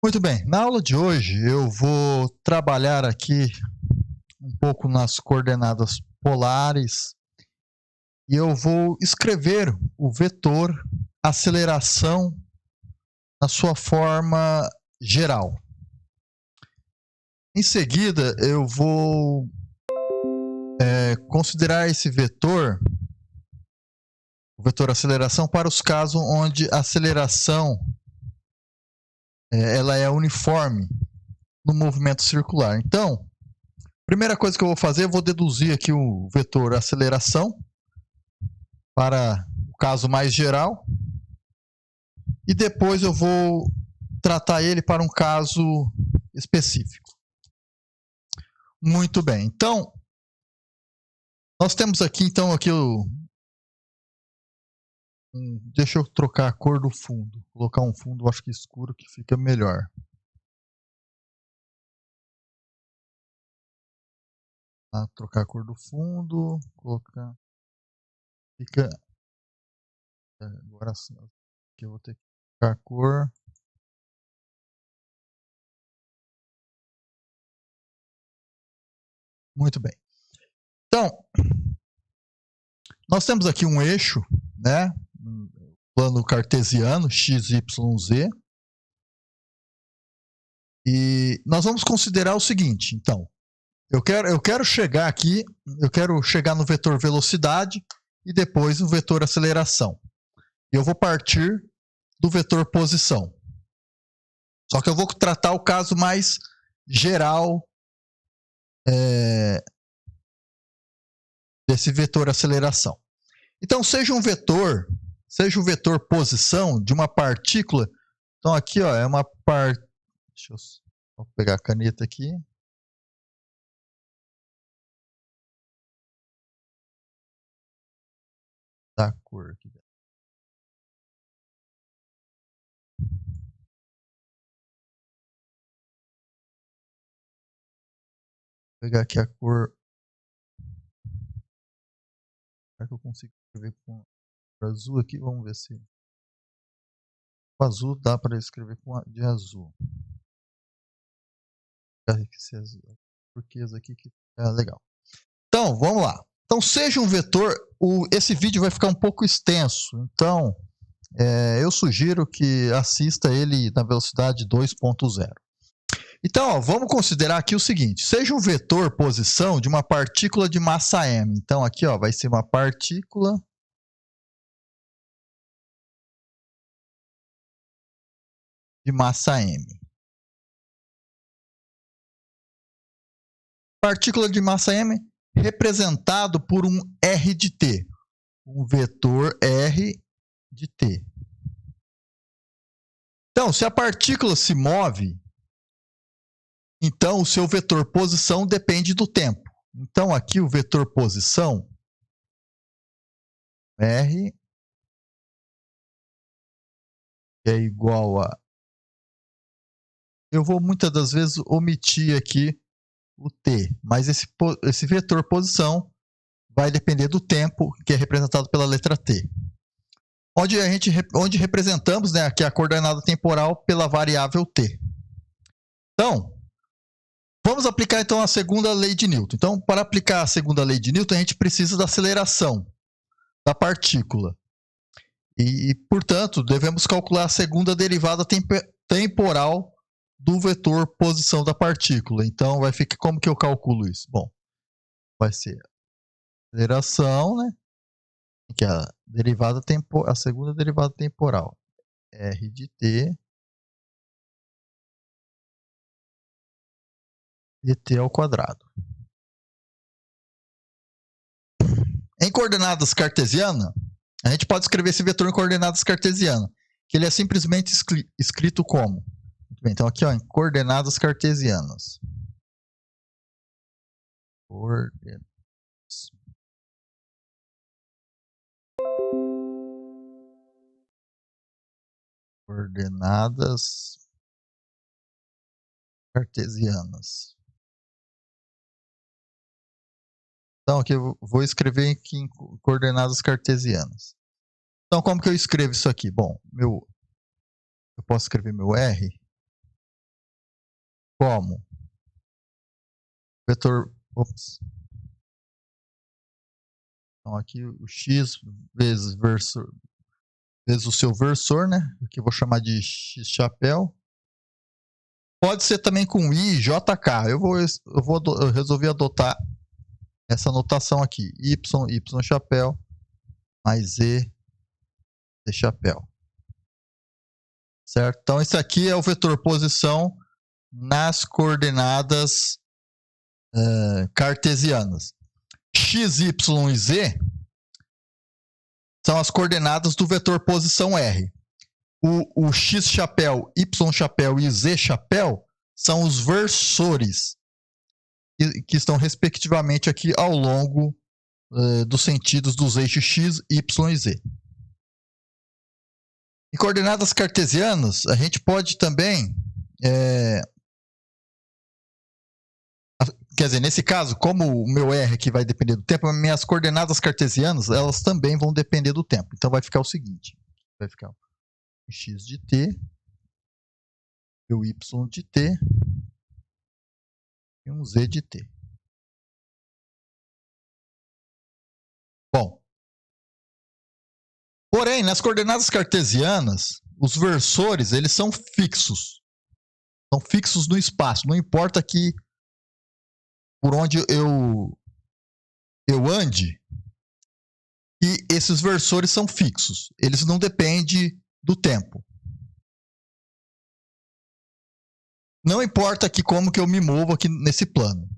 Muito bem, na aula de hoje eu vou trabalhar aqui um pouco nas coordenadas polares e eu vou escrever o vetor aceleração na sua forma geral. Em seguida, eu vou considerar esse vetor, o vetor aceleração, para os casos onde a aceleração ela é uniforme no movimento circular. Então, primeira coisa que eu vou fazer, eu vou deduzir aqui o vetor aceleração para o caso mais geral e depois eu vou tratar ele para um caso específico. Muito bem, então nós temos aqui deixa eu trocar a cor do fundo, colocar um fundo, acho que escuro, que fica melhor. Trocar a cor do fundo, colocar, fica, agora sim, aqui eu vou ter que trocar a cor. Muito bem. Então, nós temos aqui um eixo, né? Um plano cartesiano, x, y, z. E nós vamos considerar o seguinte, então. Eu quero chegar aqui, eu quero chegar no vetor velocidade e depois no vetor aceleração. Eu vou partir do vetor posição. Só que eu vou tratar o caso mais geral desse vetor aceleração. Então, seja um vetor posição de uma partícula. Então, aqui ó, é uma parte. Deixa eu pegar a caneta aqui. Da cor aqui. Vou pegar aqui a cor. Será que eu consigo escrever com azul aqui? Vamos ver se. O azul dá para escrever de azul. Esse azul. Turquesa aqui que é legal. Então, vamos lá. Então, seja um vetor. Esse vídeo vai ficar um pouco extenso. Então, eu sugiro que assista ele na velocidade 2.0. Então, ó, vamos considerar aqui o seguinte. Seja um vetor posição de uma partícula de massa m. Então, aqui ó, vai ser uma partícula de massa m. Partícula de massa m representado por um r de t. Um vetor r de t. Então, se a partícula se move, então o seu vetor posição depende do tempo. Então, aqui o vetor posição, r, é igual a... Eu vou muitas das vezes omitir aqui o t, mas esse vetor posição vai depender do tempo, que é representado pela letra t. Onde representamos, né, aqui a coordenada temporal pela variável t. Então, vamos aplicar então a segunda lei de Newton. Então, para aplicar a segunda lei de Newton, a gente precisa da aceleração da partícula. E portanto, devemos calcular a segunda derivada temporal do vetor posição da partícula. Então, vai ficar como que eu calculo isso? Bom, vai ser a aceleração, né? Que é a segunda derivada temporal, r de t, dt ao quadrado. Em coordenadas cartesianas, a gente pode escrever esse vetor em coordenadas cartesianas, que ele é simplesmente escrito como? Muito bem, então aqui ó, em coordenadas cartesianas. Coordenadas cartesianas. Então, aqui eu vou escrever aqui em coordenadas cartesianas. Então, como que eu escrevo isso aqui? Bom, eu posso escrever meu R como vetor, ops. Então aqui o x vezes o seu versor, né? Aqui eu vou chamar de x chapéu. Pode ser também com i, jk. Eu resolvi adotar essa notação aqui, y chapéu mais z chapéu. Certo? Então esse aqui é o vetor posição nas coordenadas cartesianas. X, y e z são as coordenadas do vetor posição R. O x chapéu, y chapéu e z chapéu são os versores que estão respectivamente aqui ao longo dos sentidos dos eixos x, y e z. Em coordenadas cartesianas, a gente pode também, quer dizer, nesse caso, como o meu R aqui vai depender do tempo, minhas coordenadas cartesianas, elas também vão depender do tempo. Então vai ficar o seguinte, vai ficar o x de t, o y de t e um z de t. Bom, porém, nas coordenadas cartesianas, os versores, eles são fixos. São fixos no espaço. Não importa que por onde eu ande, e esses versores são fixos. Eles não dependem do tempo. Não importa aqui como que eu me movo aqui nesse plano.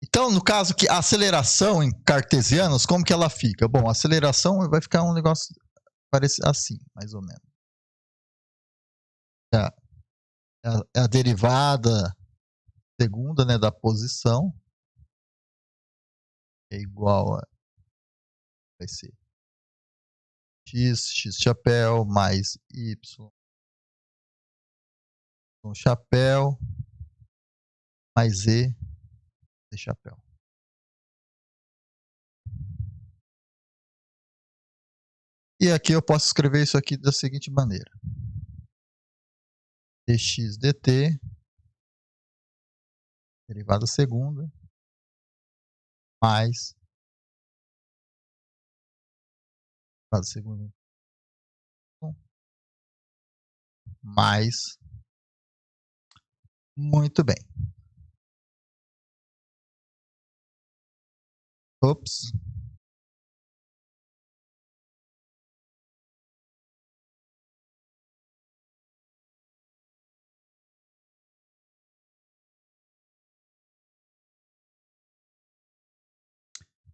Então, no caso que a aceleração em cartesianas, como que ela fica? Bom, a aceleração vai ficar um negócio parece assim, mais ou menos. É a derivada segunda, né, da posição é igual a, vai ser x chapéu mais y chapéu mais z chapéu. E aqui eu posso escrever isso aqui da seguinte maneira: dx dt, derivada segunda, mais derivada segunda, mais, muito bem. Ops.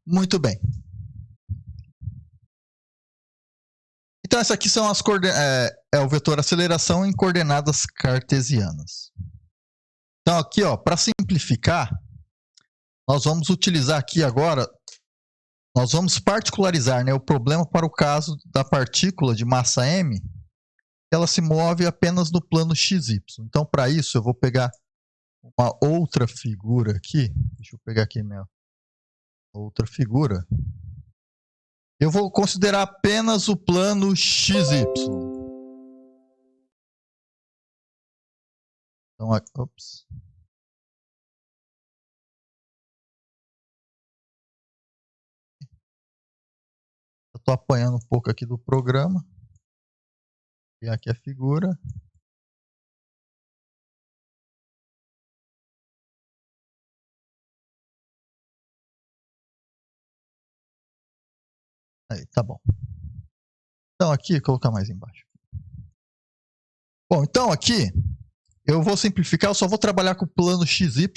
Muito bem. Então, essas aqui são as o vetor aceleração em coordenadas cartesianas. Então, aqui, para simplificar, nós vamos utilizar aqui agora, nós vamos particularizar, né, o problema para o caso da partícula de massa m, ela se move apenas no plano XY. Então, para isso, eu vou pegar uma outra figura aqui. Deixa eu pegar aqui minha outra figura. Eu vou considerar apenas o plano XY. Então, ops. Eu estou apanhando um pouco aqui do programa. E aqui a figura. Aí, tá bom. Então aqui, vou colocar mais embaixo. Bom, então aqui, eu vou simplificar, eu só vou trabalhar com o plano XY,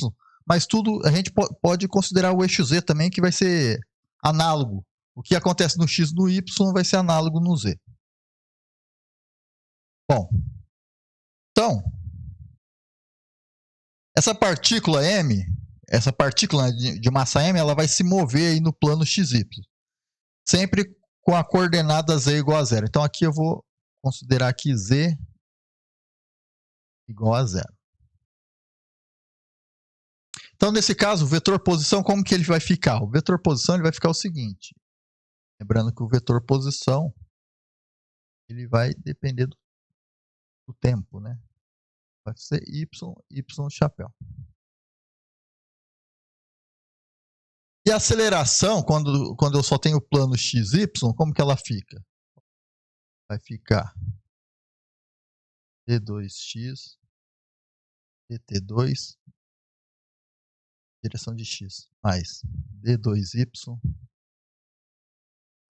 mas tudo a gente pode considerar o eixo Z também, que vai ser análogo. O que acontece no X e no Y vai ser análogo no Z. Bom, então, essa partícula M, essa partícula de massa M, ela vai se mover aí no plano XY. Sempre com a coordenada Z igual a zero. Então aqui eu vou considerar aqui Z igual a zero. Então, nesse caso, o vetor posição, como que ele vai ficar? O vetor posição ele vai ficar o seguinte. Lembrando que o vetor posição ele vai depender do tempo, né? Vai ser y, y chapéu. E a aceleração, quando eu só tenho o plano x, y, como que ela fica? Vai ficar d2x, dt2, direção de x, mais d2y,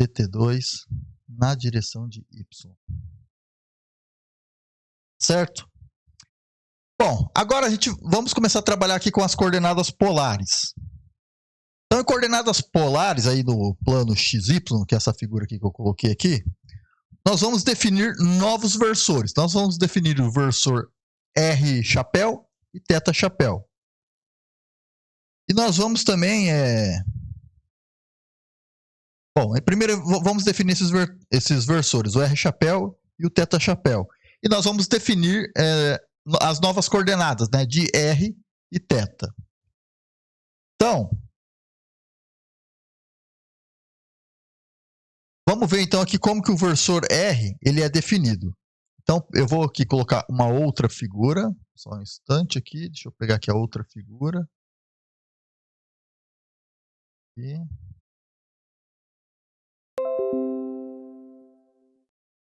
dt2 na direção de y. Certo? Bom, agora vamos começar a trabalhar aqui com as coordenadas polares. Então, em coordenadas polares, aí no plano XY, que é essa figura aqui que eu coloquei aqui, nós vamos definir novos versores. Nós vamos definir o versor R chapéu e θ chapéu. E nós vamos também... Bom, primeiro vamos definir esses versores, o R chapéu e o θ chapéu. E nós vamos definir as novas coordenadas, né, de R e θ. Então, vamos ver então aqui como que o versor R ele é definido. Então, eu vou aqui colocar uma outra figura, só um instante aqui, deixa eu pegar aqui a outra figura. Aqui.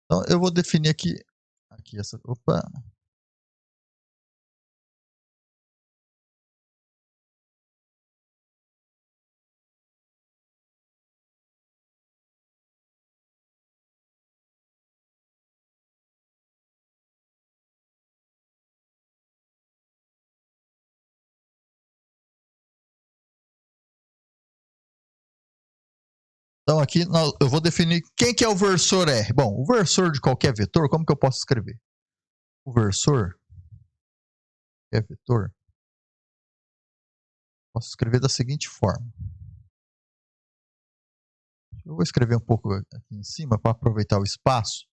Então, eu vou definir aqui essa, opa. Então aqui eu vou definir quem que é o versor R. Bom, o versor de qualquer vetor, como que eu posso escrever? O versor é vetor. Posso escrever da seguinte forma. Eu vou escrever um pouco aqui em cima para aproveitar o espaço.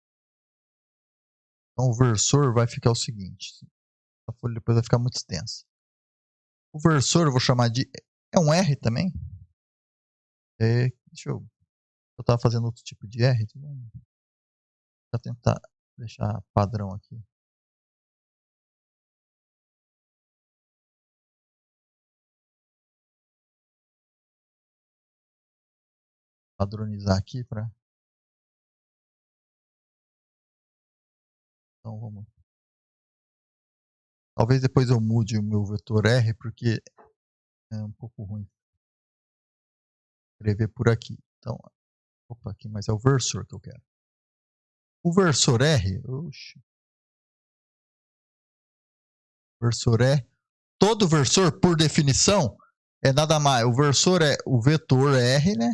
Então o versor vai ficar o seguinte. A folha depois vai ficar muito extensa. O versor eu vou chamar de... É um R também? Deixa eu... Eu estava fazendo outro tipo de R. Vou tentar deixar padrão aqui. Padronizar aqui para... Então vamos... Talvez depois eu mude o meu vetor R, porque é um pouco ruim escrever por aqui. Então, opa, aqui, mas é o versor que eu quero. O versor R, versor R, todo versor, por definição, é nada mais. O versor é o vetor R, né?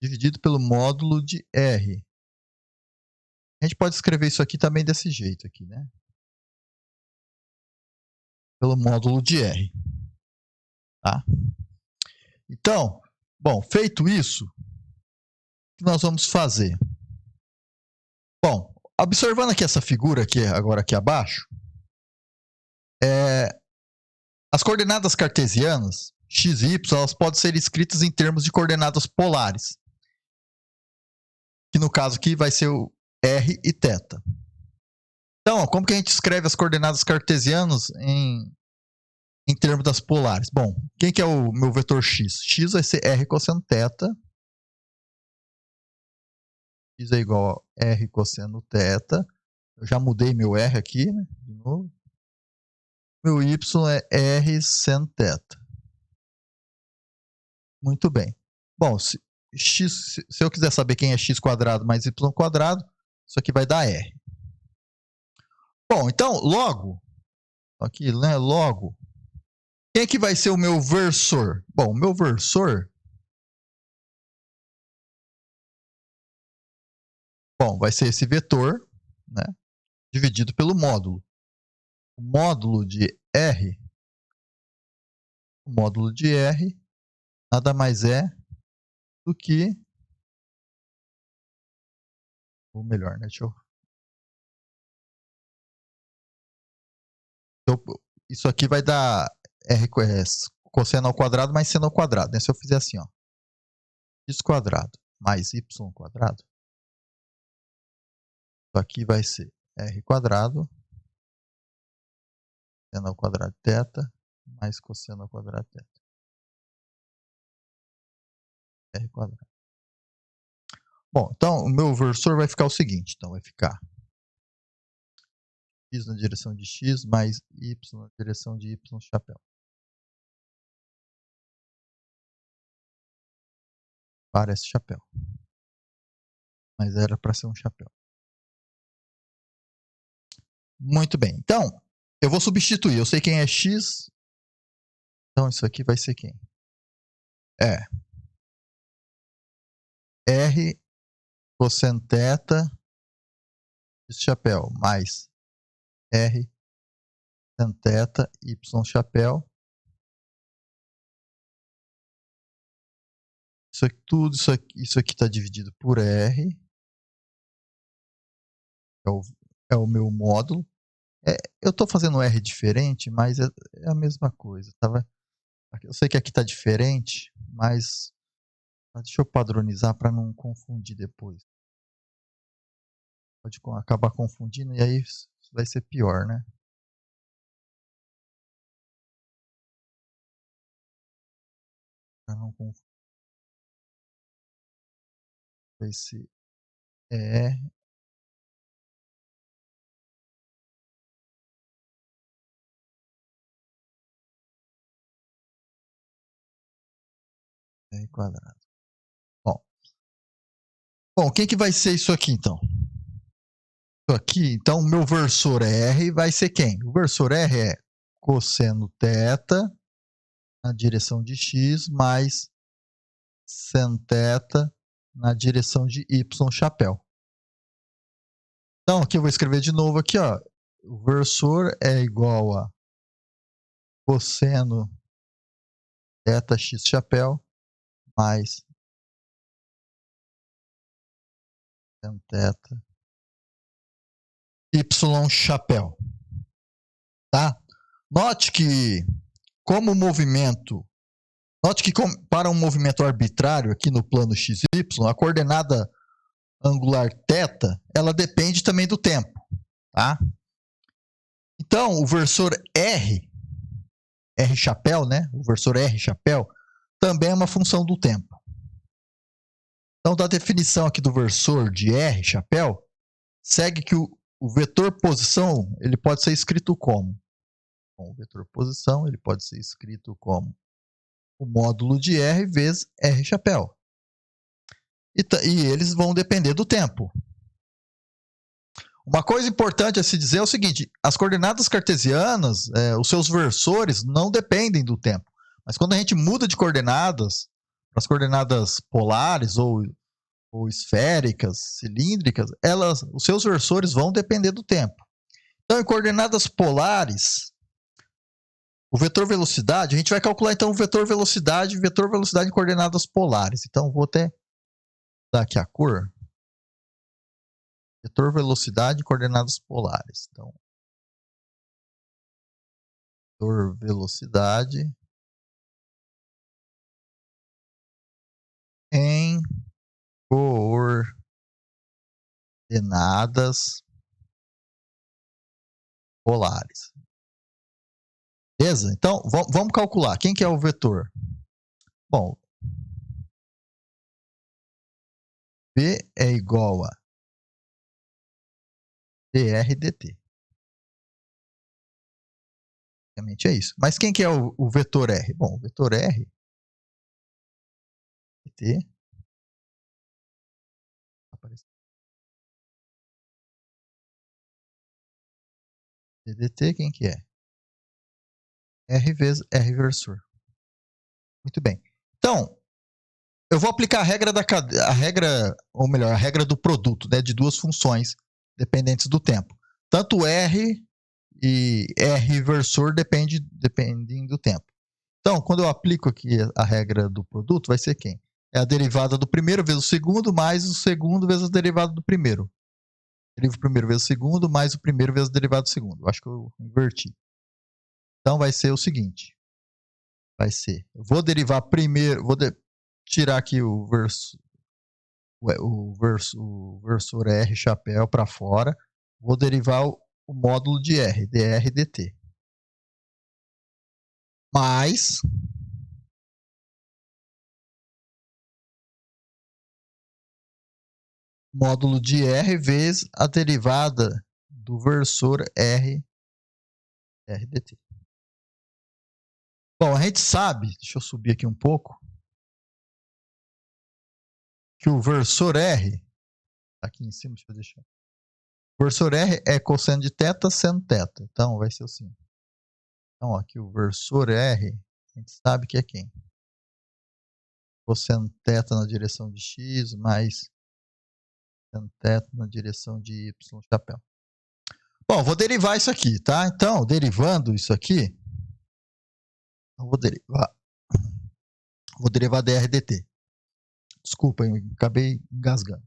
Dividido pelo módulo de R. A gente pode escrever isso aqui também desse jeito aqui, né? Pelo módulo de R. Tá? Então, bom, feito isso, o que nós vamos fazer? Bom, observando aqui essa figura aqui, agora aqui abaixo, as coordenadas cartesianas, x e y, elas podem ser escritas em termos de coordenadas polares. Que no caso aqui vai ser o R e θ. Então, como que a gente escreve as coordenadas cartesianas em termos das polares? Bom, quem que é o meu vetor x? X vai ser R cosseno θ. X é igual a R cosseno θ. Eu já mudei meu R aqui, né? De novo. Meu y é R seno θ. Muito bem. Bom, se eu quiser saber quem é x quadrado mais y quadrado, isso aqui vai dar R. Bom, então, logo, aqui, né, logo, quem é que vai ser o meu versor? Bom, o meu versor, bom, vai ser esse vetor, né, dividido pelo módulo. O módulo de R, nada mais é do que, ou melhor, né, deixa eu... Então, isso aqui vai dar R cosseno ao quadrado mais seno ao quadrado, né? Se eu fizer assim, ó, x quadrado mais y quadrado, isso aqui vai ser R quadrado Seno ao quadrado de θ mais cosseno ao quadrado de θ. R quadrado. Bom, então o meu versor vai ficar o seguinte. Então vai ficar x na direção de x mais y na direção de y chapéu. Parece chapéu. Mas era para ser um chapéu. Muito bem. Então, eu vou substituir. Eu sei quem é x. Então, isso aqui vai ser quem? É R cosseno θ x chapéu mais R seno θ y chapéu. Isso aqui, tudo isso aqui está dividido por R. É o meu módulo. Eu estou fazendo R diferente, mas é a mesma coisa. Eu sei que aqui está diferente, mas deixa eu padronizar para não confundir depois. Pode acabar confundindo e aí vai ser pior, né? Para não confundir. Vai ser R. R quadrado. Bom, quem que vai ser isso aqui, então? Isso aqui, então, o meu versor R vai ser quem? O versor R é cosseno θ na direção de x mais seno θ na direção de y chapéu. Então, aqui eu vou escrever de novo aqui, ó. O versor é igual a cosseno θ x chapéu mais seno θ y chapéu. Tá? Note que como movimento, para um movimento arbitrário aqui no plano XY, a coordenada angular θ, ela depende também do tempo, tá? Então, o versor R chapéu, né? O versor R chapéu também é uma função do tempo. Então, da definição aqui do versor de R chapéu, segue que o vetor posição, ele pode ser escrito como? Bom, o vetor posição, ele pode ser escrito como o módulo de R vezes R chapéu. E eles vão depender do tempo. Uma coisa importante a se dizer é o seguinte, as coordenadas cartesianas, os seus versores não dependem do tempo. Mas quando a gente muda de coordenadas, para as coordenadas polares ou esféricas, cilíndricas, os seus versores vão depender do tempo. Então, em coordenadas polares, o vetor velocidade, a gente vai calcular então o vetor velocidade em coordenadas polares. Então, vou até dar aqui a cor. Vetor velocidade em coordenadas polares. Então, vetor velocidade em coordenadas polares. Beleza? Então, vamos calcular. Quem que é o vetor? Bom, V é igual a dr dt. Basicamente é isso. Mas quem que é o vetor R? Bom, o vetor R dt dt, quem que é? R vezes R versor. Muito bem. Então, eu vou aplicar a regra do produto, né, de duas funções dependentes do tempo. Tanto R e R versor dependem do tempo. Então, quando eu aplico aqui a regra do produto, vai ser quem? É a derivada do primeiro vezes o segundo, mais o segundo vezes a derivada do primeiro. Derivo o primeiro vezes o segundo, mais o primeiro vezes a derivada do segundo. Eu acho que eu inverti. Então, vai ser o seguinte. Vai ser, eu vou derivar primeiro, tirar aqui o versor R chapéu para fora, vou derivar o módulo de R, dr dt. mais módulo de R vezes a derivada do versor R dt. Bom, a gente sabe, deixa eu subir aqui um pouco, que o versor R, aqui em cima, deixa eu deixar. O versor R é cosseno de θ, seno θ. Então, vai ser assim. Então, aqui o versor R, a gente sabe que é quem? Cosseno θ na direção de x, mais seno θ na direção de y, chapéu. Bom, vou derivar isso aqui, tá? Então, derivando isso aqui, eu vou derivar dr dt. Desculpa, eu acabei engasgando.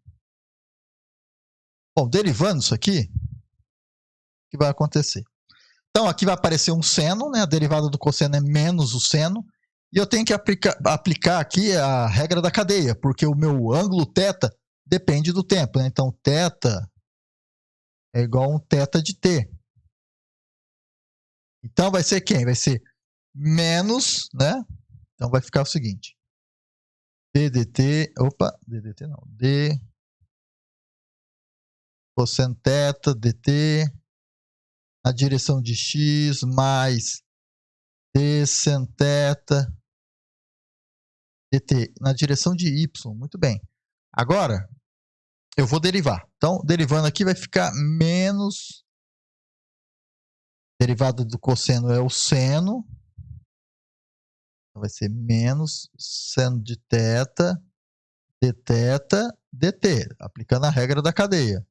Bom, derivando isso aqui, o que vai acontecer? Então, aqui vai aparecer um seno, né? A derivada do cosseno é menos o seno. E eu tenho que aplicar aqui a regra da cadeia, porque o meu ângulo θ depende do tempo, né? Então, θ é igual a um θ de t. Então, vai ser quem? Vai ser menos, né? Então, vai ficar o seguinte. ddt não. d cosseno θ dt na direção de x mais d seno θ dt na direção de y. Muito bem. Agora, eu vou derivar. Então, derivando aqui vai ficar menos... Derivada do cosseno é o seno. Então, vai ser menos seno de θ dθ dt, aplicando a regra da cadeia.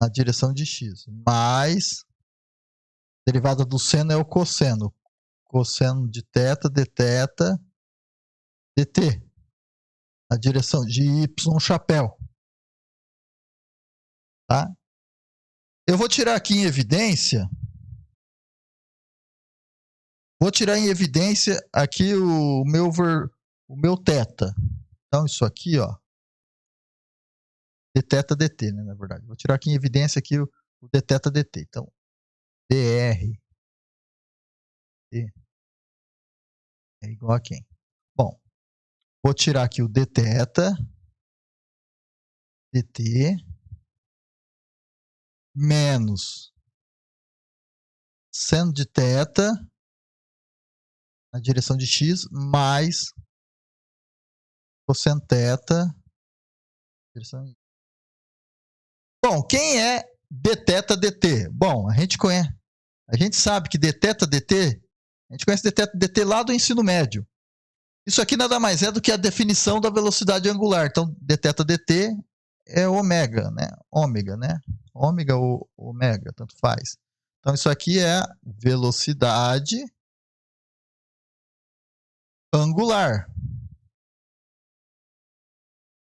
Na direção de x. Mais... Derivada do seno é o cosseno. Cosseno de θ dθ dt. Na direção de y, chapéu. Tá? Eu vou tirar aqui em evidência... Vou tirar em evidência aqui o meu θ. Então, isso aqui, ó. dθ dt, né, na verdade. Vou tirar aqui em evidência aqui o dθ dt. Então, dr é igual a quem? Bom, vou tirar aqui o dθ dt menos seno de θ na direção de x mais cosseno θ na direção de y. Bom, quem é dθ dt? Bom, a gente sabe que dθ dt, a gente conhece dθ dt lá do ensino médio. Isso aqui nada mais é do que a definição da velocidade angular. Então, dθ dt é ômega, né? Ômega ou ômega, tanto faz. Então, isso aqui é a velocidade angular.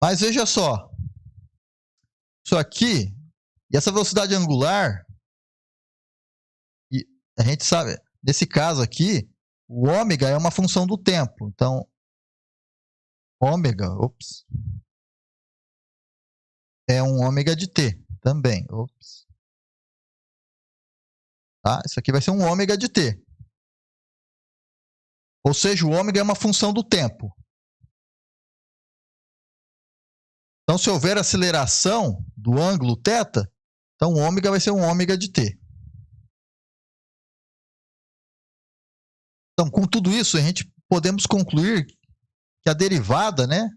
Mas veja só. Isso aqui, e essa velocidade angular, e a gente sabe, nesse caso aqui, o ômega é uma função do tempo. Então, ômega, é um ômega de t também. Tá? Isso aqui vai ser um ômega de t. Ou seja, o ômega é uma função do tempo. Então, se houver aceleração do ângulo θ, então o ômega vai ser um ômega de t. Então, com tudo isso, a gente podemos concluir que a derivada, né,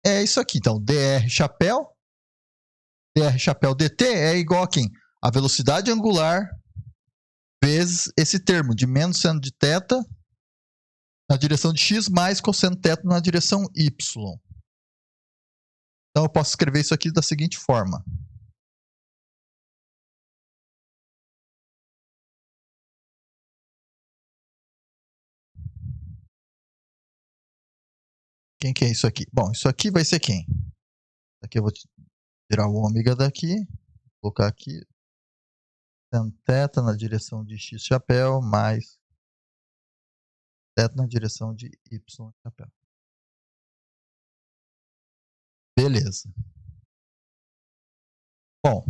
é isso aqui. Então, dr chapéu dt é igual a quem? A velocidade angular vezes esse termo de menos seno de θ na direção de x mais cosseno θ na direção y. Então, eu posso escrever isso aqui da seguinte forma. Quem que é isso aqui? Bom, isso aqui vai ser quem? Aqui eu vou tirar o ômega daqui, colocar aqui seno θ na direção de x chapéu mais θ na direção de y chapéu. Beleza. Bom,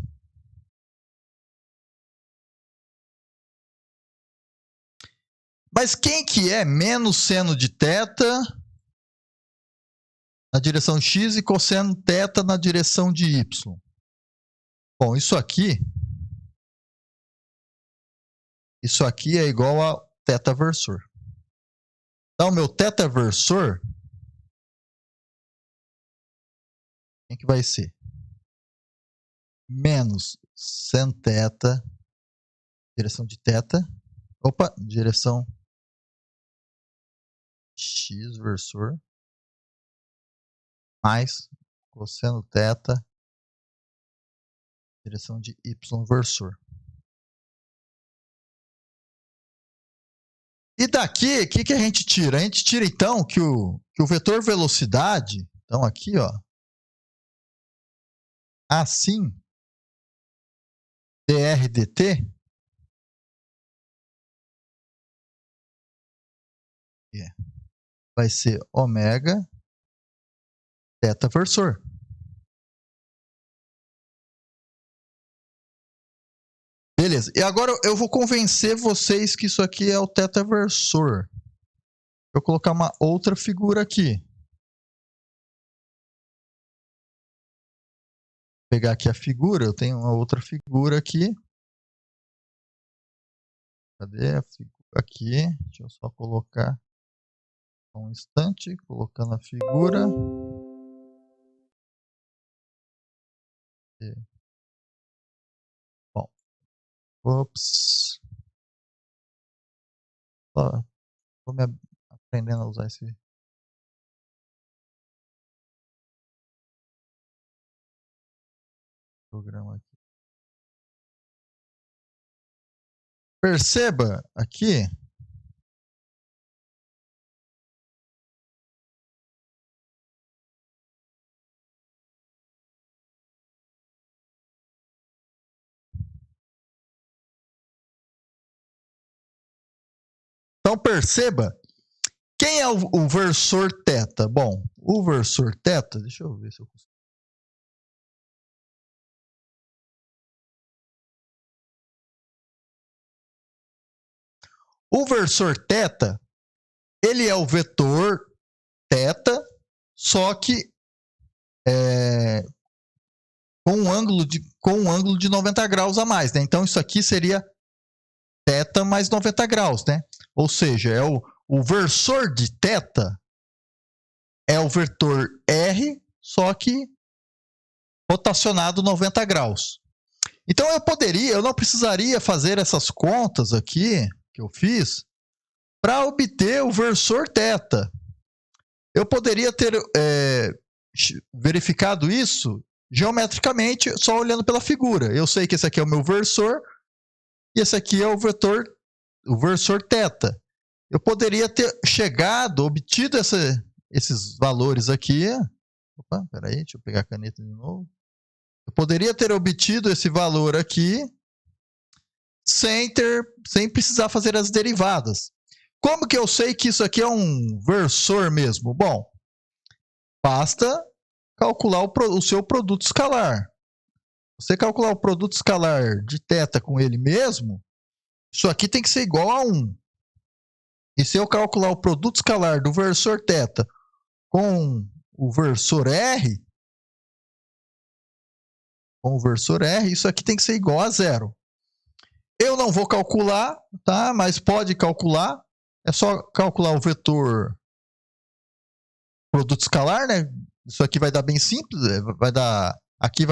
Mas quem que é menos seno de θ na direção x e cosseno θ na direção de y? Bom, isso aqui é igual a θ versor. Então, meu θ versor, quem que vai ser? Menos seno θ, direção de θ. Opa, direção x versor, mais cosseno θ, direção de y versor. E daqui, o que a gente tira? A gente tira, então, que o vetor velocidade, então aqui, ó, assim, dr dt, vai ser ômega θ versor. Beleza. E agora eu vou convencer vocês que isso aqui é o θ versor. Vou colocar uma outra figura aqui. Vou pegar aqui a figura. Eu tenho uma outra figura aqui. Cadê a figura? Aqui. Deixa eu só colocar um instante. Colocando a figura. Bom. Ops. Estou me aprendendo a usar esse programa aqui. Perceba aqui então perceba quem é o versor θ. Bom, o versor θ, deixa eu ver se eu consigo. O versor θ, ele é o vetor θ, só que com um ângulo de 90 graus a mais, né? Então isso aqui seria θ mais 90 graus, né? Ou seja, é o versor de θ é o vetor R, só que rotacionado 90 graus. Então eu não precisaria fazer essas contas aqui que eu fiz para obter o versor θ. Eu poderia ter verificado isso geometricamente só olhando pela figura. Eu sei que esse aqui é o meu versor e esse aqui é o versor θ. Eu poderia ter obtido esses valores aqui. Opa, peraí, deixa eu pegar a caneta de novo. Eu poderia ter obtido esse valor aqui sem precisar fazer as derivadas. Como que eu sei que isso aqui é um versor mesmo? Bom, basta calcular o seu produto escalar. Você calcular o produto escalar de θ com ele mesmo, isso aqui tem que ser igual a 1. E se eu calcular o produto escalar do versor θ com o versor R, isso aqui tem que ser igual a 0. Eu não vou calcular, tá? Mas pode calcular. É só calcular o vetor produto escalar, né? Isso aqui vai dar bem simples. Vai dar. Aqui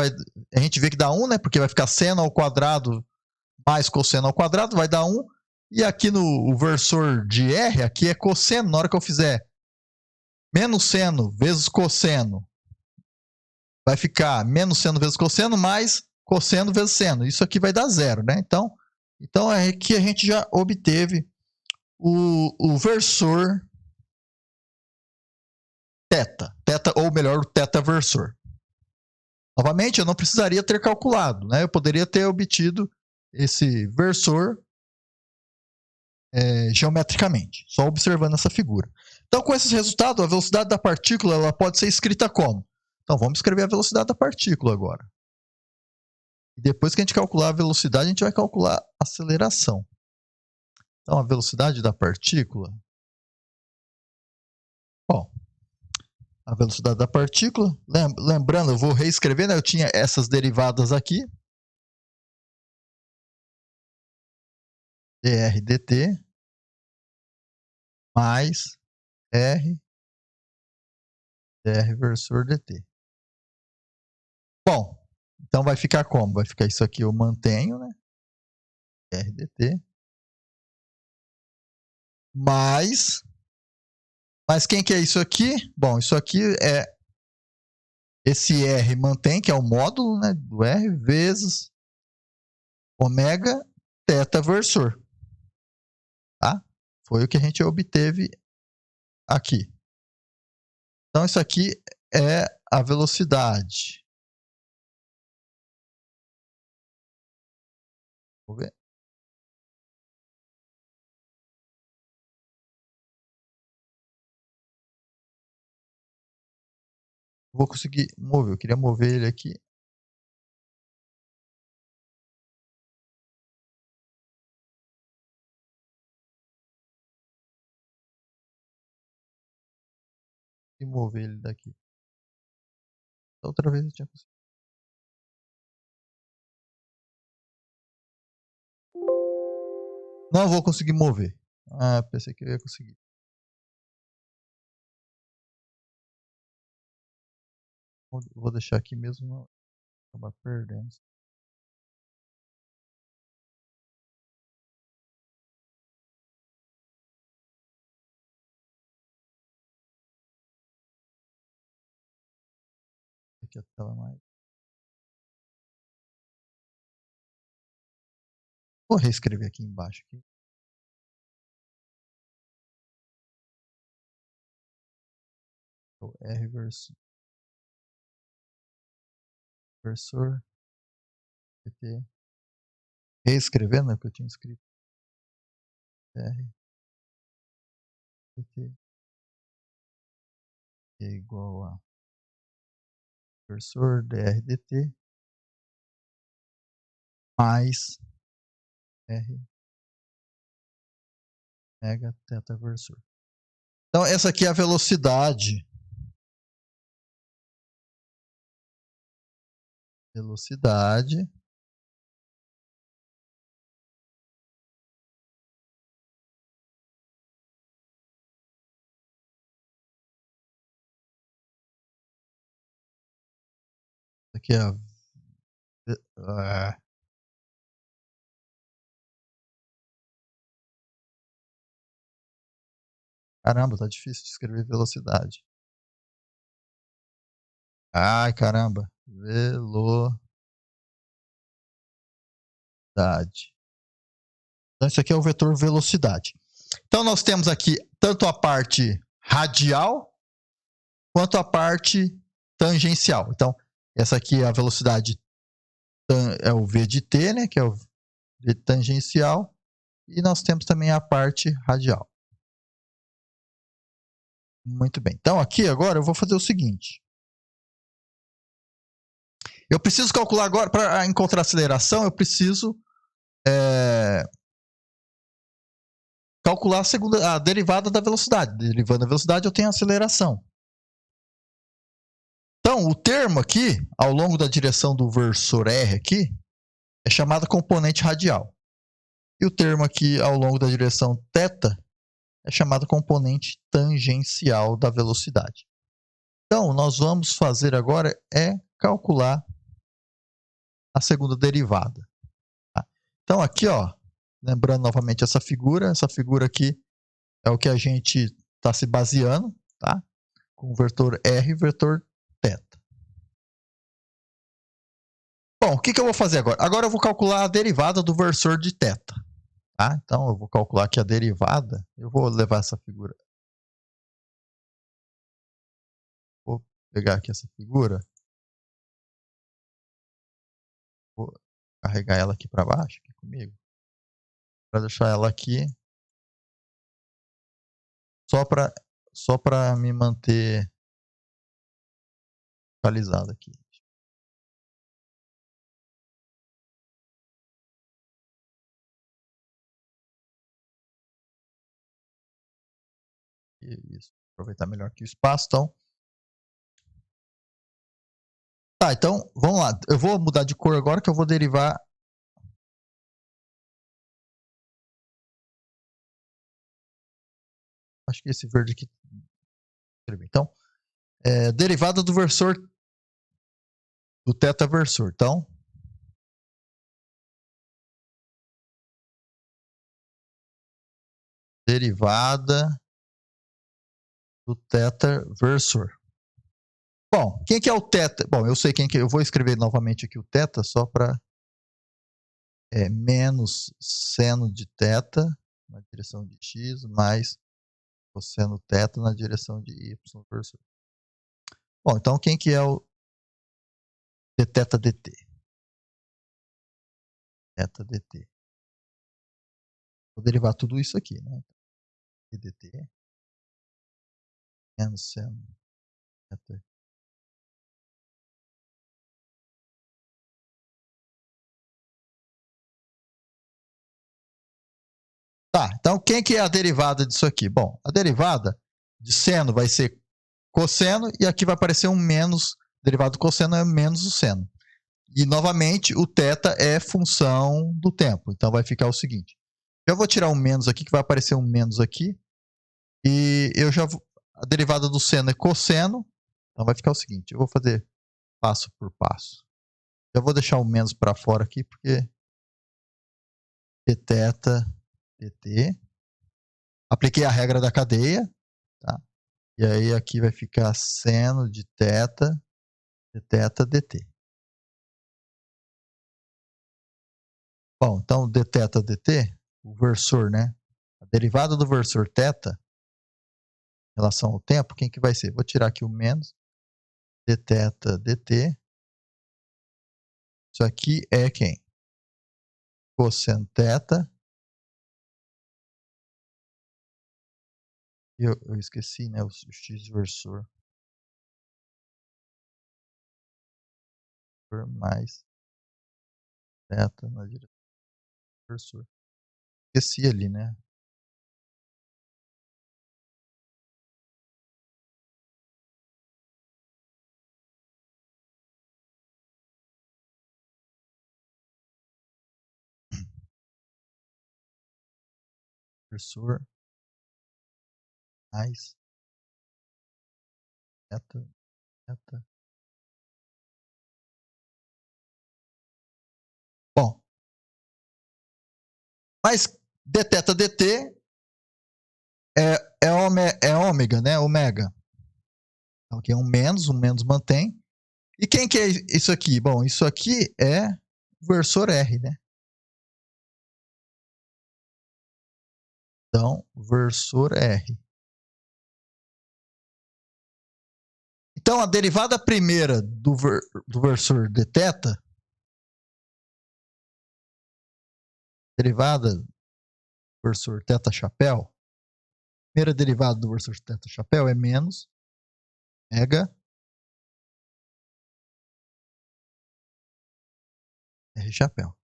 a gente vê que dá 1, né? Porque vai ficar seno ao quadrado mais cosseno ao quadrado, vai dar 1. E aqui no versor de R, aqui é cosseno. Na hora que eu fizer menos seno vezes cosseno, vai ficar menos seno vezes cosseno mais cosseno vezes seno. Isso aqui vai dar 0, né? Então é que a gente já obteve o versor θ, ou melhor, o θ versor. Novamente, eu não precisaria ter calculado, né? Eu poderia ter obtido esse versor geometricamente, só observando essa figura. Então, com esses resultados, a velocidade da partícula ela pode ser escrita como? Então, vamos escrever a velocidade da partícula agora. E depois que a gente calcular a velocidade, a gente vai calcular a aceleração. Então, a velocidade da partícula... Bom, a velocidade da partícula... Lembrando, eu vou reescrever, né? Eu tinha essas derivadas aqui. dr dt mais r dr versor dt. Bom, então vai ficar como? Vai ficar isso aqui, eu mantenho, né? R dt. Mas quem que é isso aqui? Bom, isso aqui é esse R mantém, que é o módulo, né, do R, vezes ômega θ versor. Tá? Foi o que a gente obteve aqui. Então, isso aqui é a velocidade. Vamos ver. Vou conseguir mover. Eu queria mover ele aqui. E mover ele daqui. Outra vez eu tinha conseguido. Não vou conseguir mover. Ah, pensei que eu ia conseguir. Vou deixar aqui mesmo. Não acabar perdendo. Aqui a tela mais. Vou reescrever aqui embaixo. Aqui. O R versor dt. Reescrevendo, né? Porque eu tinha escrito R dt é igual a versor dr dt mais R mega θ versor. Então, essa aqui é a velocidade. Velocidade. Aqui é a... Caramba, tá difícil de escrever velocidade. Ai, caramba. Velocidade. Então, isso aqui é o vetor velocidade. Então, nós temos aqui tanto a parte radial quanto a parte tangencial. Então, essa aqui é a velocidade, é o v de t, né, que é o v tangencial. E nós temos também a parte radial. Muito bem. Então, aqui agora eu vou fazer o seguinte. Eu preciso calcular agora, para encontrar a aceleração, eu preciso calcular a derivada da velocidade. Derivando a velocidade, eu tenho a aceleração. Então, o termo aqui, ao longo da direção do versor R aqui, é chamado componente radial. E o termo aqui, ao longo da direção θ, é chamado componente tangencial da velocidade. Então, nós vamos fazer agora é calcular a segunda derivada. Tá? Então, aqui, ó, lembrando novamente essa figura aqui é o que a gente está se baseando, tá? Com o vetor R e vetor θ. Bom, o que eu vou fazer agora? Agora eu vou calcular a derivada do versor de θ. Tá? Então, eu vou calcular aqui a derivada. Eu vou levar essa figura. Vou pegar aqui essa figura. Vou carregar ela aqui para baixo, aqui comigo. Para deixar ela aqui. Só para me manter localizado aqui. Isso. Aproveitar melhor aqui o espaço, então. Tá, então, vamos lá. Eu vou mudar de cor agora que eu vou derivar. Acho que esse verde aqui. Então, derivada do versor. Do θ versor. Então, derivada do θ versor. Bom, quem que é o θ? Bom, eu sei quem que é. Eu vou escrever novamente aqui o θ só para menos seno de θ na direção de x mais cosseno θ na direção de y versor. Bom, então quem que é o dθ dt? Θ dt. Vou derivar tudo isso aqui, né? dt menos seno θ. Tá, então quem que é a derivada disso aqui? Bom, a derivada de seno vai ser cosseno e aqui vai aparecer um menos, derivado do cosseno é menos o seno. E novamente o θ é função do tempo, então vai ficar o seguinte. Eu vou tirar um menos aqui, que vai aparecer um menos aqui, e eu já vou, a derivada do seno é cosseno, então vai ficar o seguinte, eu vou fazer passo por passo. Eu vou deixar o menos para fora aqui, porque dθ dt. Apliquei a regra da cadeia, tá? E aí aqui vai ficar seno de θ dt. Bom, então dθ dt, o versor, né? A derivada do versor θ, em relação ao tempo, quem que vai ser? Vou tirar aqui o menos, dθ dt. Isso aqui é quem? Cosseno θ. Eu esqueci, né? O x versor. Mais θ na direção do versor. Esqueci ali, né? Versor mais θ. Bom, mas dθ dt é ômega, né? Ômega. Então aqui é um menos mantém. E quem que é isso aqui? Bom, isso aqui é o versor R, né? Então, versor R. Então, a derivada primeira do versor dθ, derivada do versor θ chapéu, primeira derivada do versor θ chapéu é menos mega R chapéu.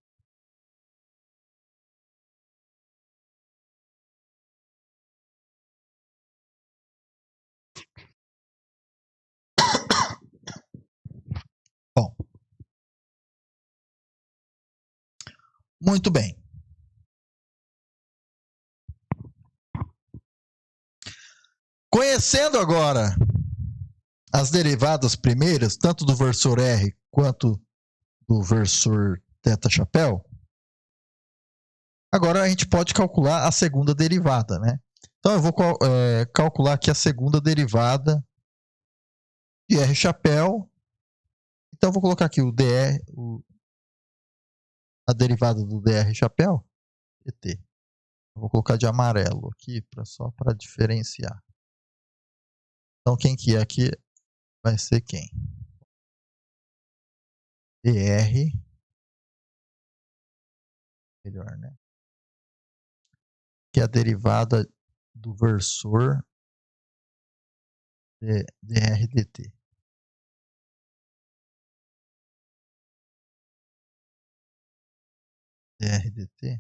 Bom, muito bem. Conhecendo agora as derivadas primeiras, tanto do versor R quanto do versor θ chapéu, agora a gente pode calcular a segunda derivada, né? Então eu vou calcular aqui a segunda derivada de R chapéu. Então eu vou colocar aqui o dr, a derivada do dr chapéu, dt. Eu vou colocar de amarelo aqui, só para diferenciar. Então quem que é aqui vai ser quem? dr, melhor, né? Que é a derivada do versor dr dt. dr dt.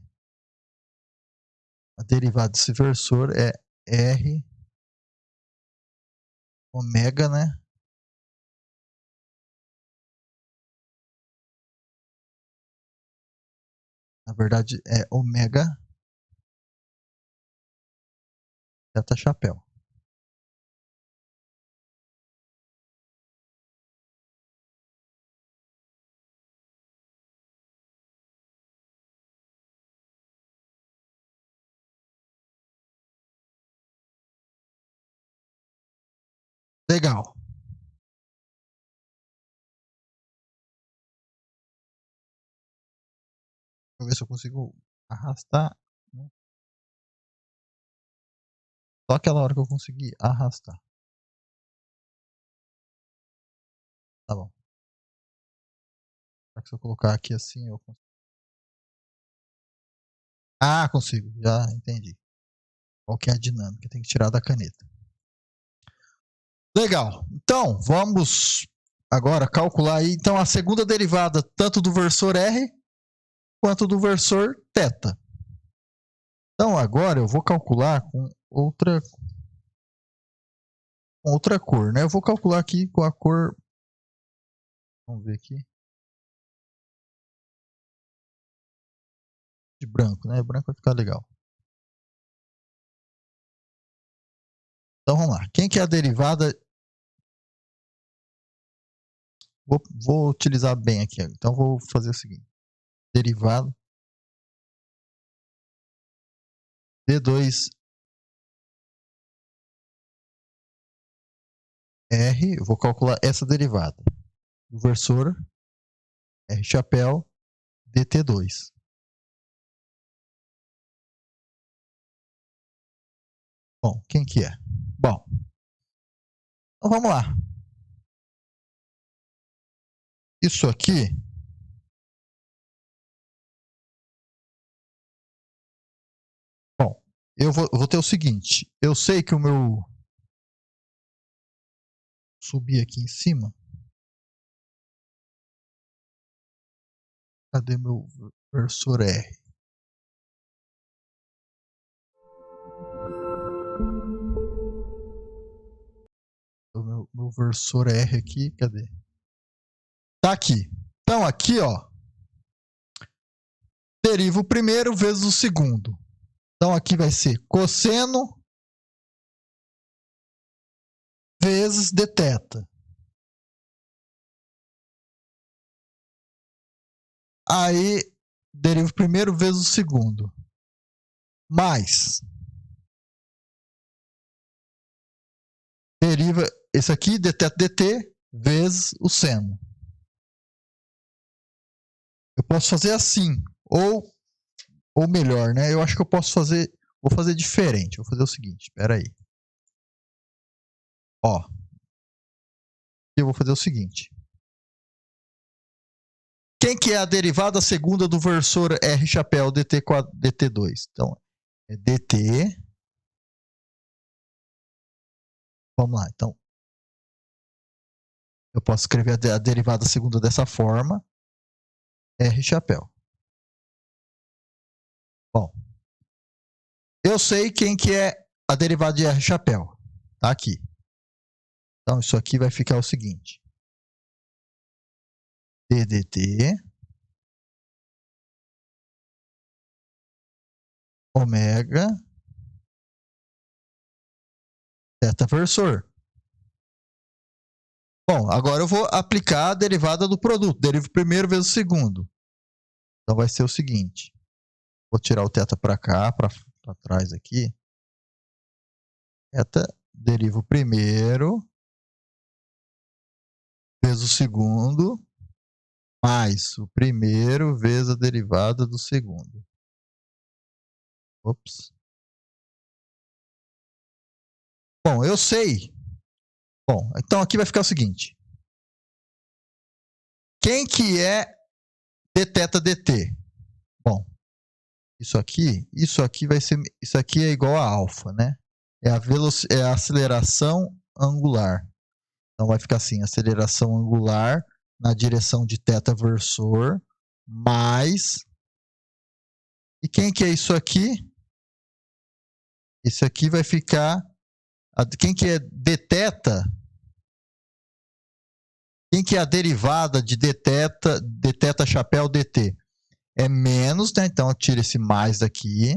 A derivada desse versor é R ômega, né? Na verdade é ômega θ chapéu. Legal. Deixa eu ver se eu consigo arrastar. Só aquela hora que eu conseguir arrastar. Tá bom. Se eu colocar aqui assim, eu consigo. Ah, consigo. Já entendi. Qual que é a dinâmica? Tem que tirar da caneta. Legal. Então, vamos agora calcular aí então a segunda derivada tanto do versor R quanto do versor θ. Então, agora eu vou calcular com outra cor, né? Eu vou calcular aqui com a cor... Vamos ver aqui. De branco, né? Branco vai ficar legal. Então, vamos lá. Quem que é a derivada... Vou utilizar bem aqui. Então, vou fazer o seguinte. Derivada D2 R, eu vou calcular essa derivada do versor R chapéu dt2. Bom, quem que é? Bom, então vamos lá. Isso aqui bom, eu vou ter o seguinte, eu sei que o meu subir aqui em cima. Cadê meu versor R? O meu versor R aqui, cadê? Tá aqui. Então aqui, ó, deriva o primeiro vezes o segundo. Então aqui vai ser cosseno vezes dθ. Aí deriva o primeiro vezes o segundo. Mais deriva esse aqui, dθ dt, vezes o seno. Eu posso fazer assim, ou melhor, né? Eu acho que eu posso fazer, vou fazer diferente. Vou fazer o seguinte, espera aí. Ó, eu vou fazer o seguinte. Quem que é a derivada segunda do versor R chapéu dt2? Então, é dt. Vamos lá, então. Eu posso escrever a derivada segunda dessa forma. R chapéu. Bom. Eu sei quem que é a derivada de R chapéu. Tá aqui. Então, isso aqui vai ficar o seguinte. ddt ômega θ versor. Bom, agora eu vou aplicar a derivada do produto. Derivo o primeiro vezes o segundo. Então vai ser o seguinte. Vou tirar o θ para cá, para trás aqui. Θ deriva o primeiro vezes o segundo, mais o primeiro vezes a derivada do segundo. Ops. Bom, eu sei. Bom, então aqui vai ficar o seguinte. Quem que é dθ dt? Bom, isso aqui vai ser, isso aqui é igual a alfa, né? É a aceleração angular. Então vai ficar assim, aceleração angular na direção de θ versor mais... E quem que é isso aqui? Isso aqui vai ficar... Quem que é dθ? Quem que é a derivada de dθ chapéu dt? É menos, né? Então eu tiro esse mais daqui.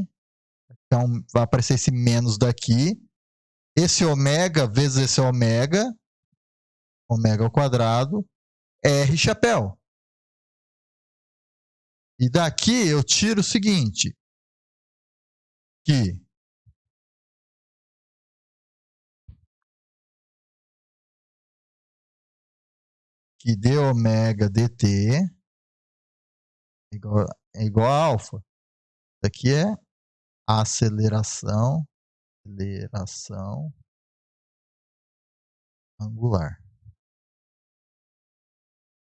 Então vai aparecer esse menos daqui. Esse ômega vezes esse ômega ao quadrado, R chapéu. E daqui eu tiro o seguinte, que d ômega dt é igual a alfa. Isso aqui é a aceleração angular.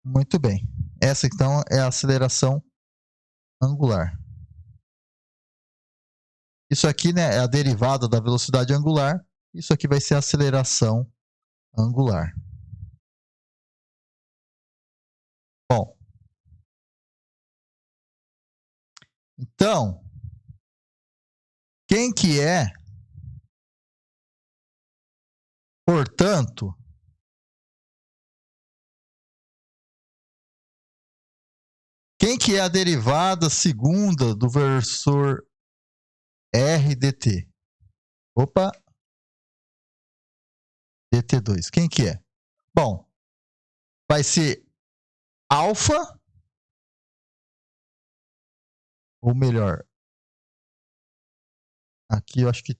Muito bem. Essa então é a aceleração angular. Isso aqui, né, é a derivada da velocidade angular. Isso aqui vai ser a aceleração angular. Bom. Então, quem que é, portanto, quem que é a derivada segunda do versor R dt? Opa! dt2. Quem que é? Bom, vai ser alfa, ou melhor, aqui eu acho que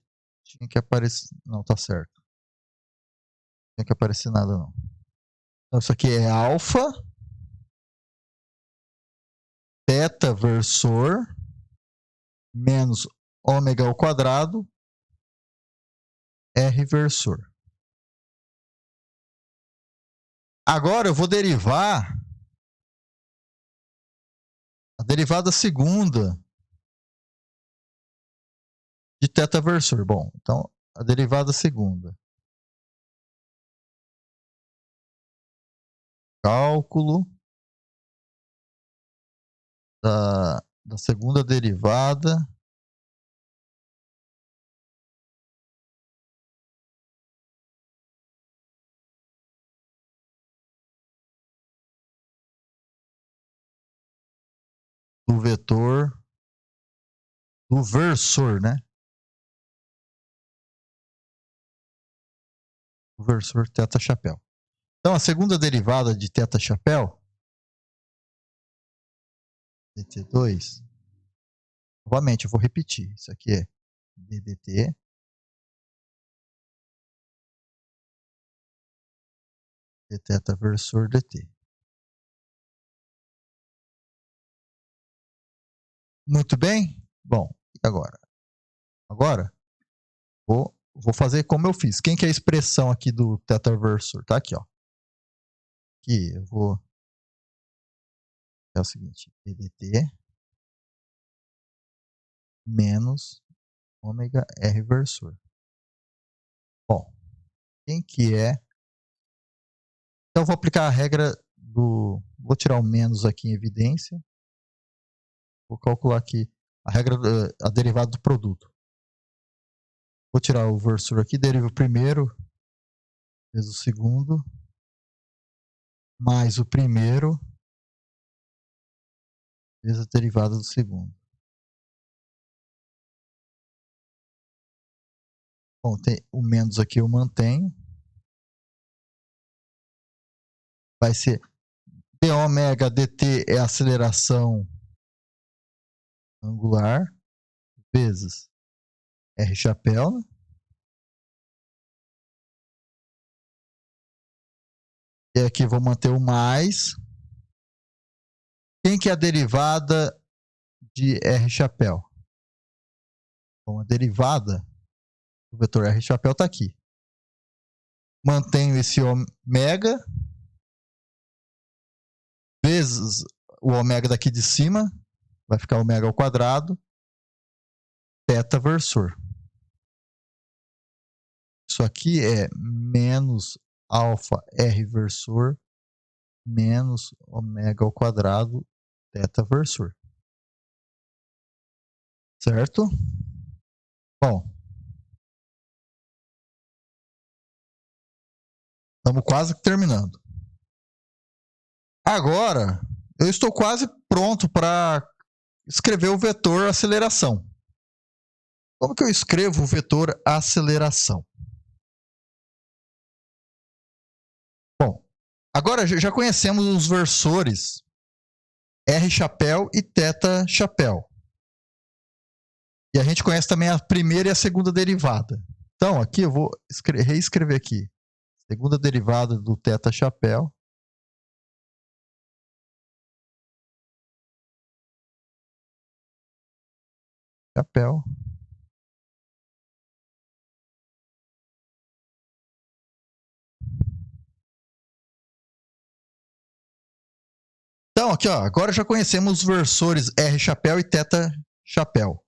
tinha que aparecer, não, tá certo. Não tinha que aparecer nada não. Então isso aqui é alfa, θ versor, menos ômega ao quadrado, R versor. Agora eu vou derivar a derivada segunda de θ versor. Bom, então a derivada segunda. Cálculo da segunda derivada do vetor do versor, né? O versor θ chapéu. Então, a segunda derivada de θ chapéu, dt2, novamente, eu vou repetir. Isso aqui é ddt dθ versor dt. Muito bem? Bom, e agora? Agora, vou fazer como eu fiz. Quem que é a expressão aqui do θ versor? Tá aqui, ó. Aqui, eu vou... É o seguinte, ddt menos ômega R versor. Bom, quem que é? Então, eu vou aplicar a regra do... Vou tirar o menos aqui em evidência. Vou calcular aqui a regra, a derivada do produto. Vou tirar o versor aqui, derivo o primeiro vezes o segundo, mais o primeiro vezes a derivada do segundo. Bom, tem o menos aqui eu mantenho. Vai ser d ômega dt é a aceleração angular vezes R chapéu, né? E aqui vou manter o mais. Quem que é a derivada de R chapéu? Bom, a derivada do vetor R chapéu está aqui. Mantenho esse ômega vezes o ômega daqui de cima, vai ficar ômega ao quadrado, θ versor. Isso aqui é menos alfa R versor menos ômega ao quadrado θ versor. Certo? Bom, estamos quase terminando. Agora, eu estou quase pronto para escrever o vetor aceleração. Como que eu escrevo o vetor aceleração? Bom, agora já conhecemos os versores R chapéu e θ chapéu. E a gente conhece também a primeira e a segunda derivada. Então, aqui eu vou reescrever aqui. Segunda derivada do θ chapéu. Chapéu. Então, aqui, ó, agora já conhecemos os versores R chapéu e θ chapéu.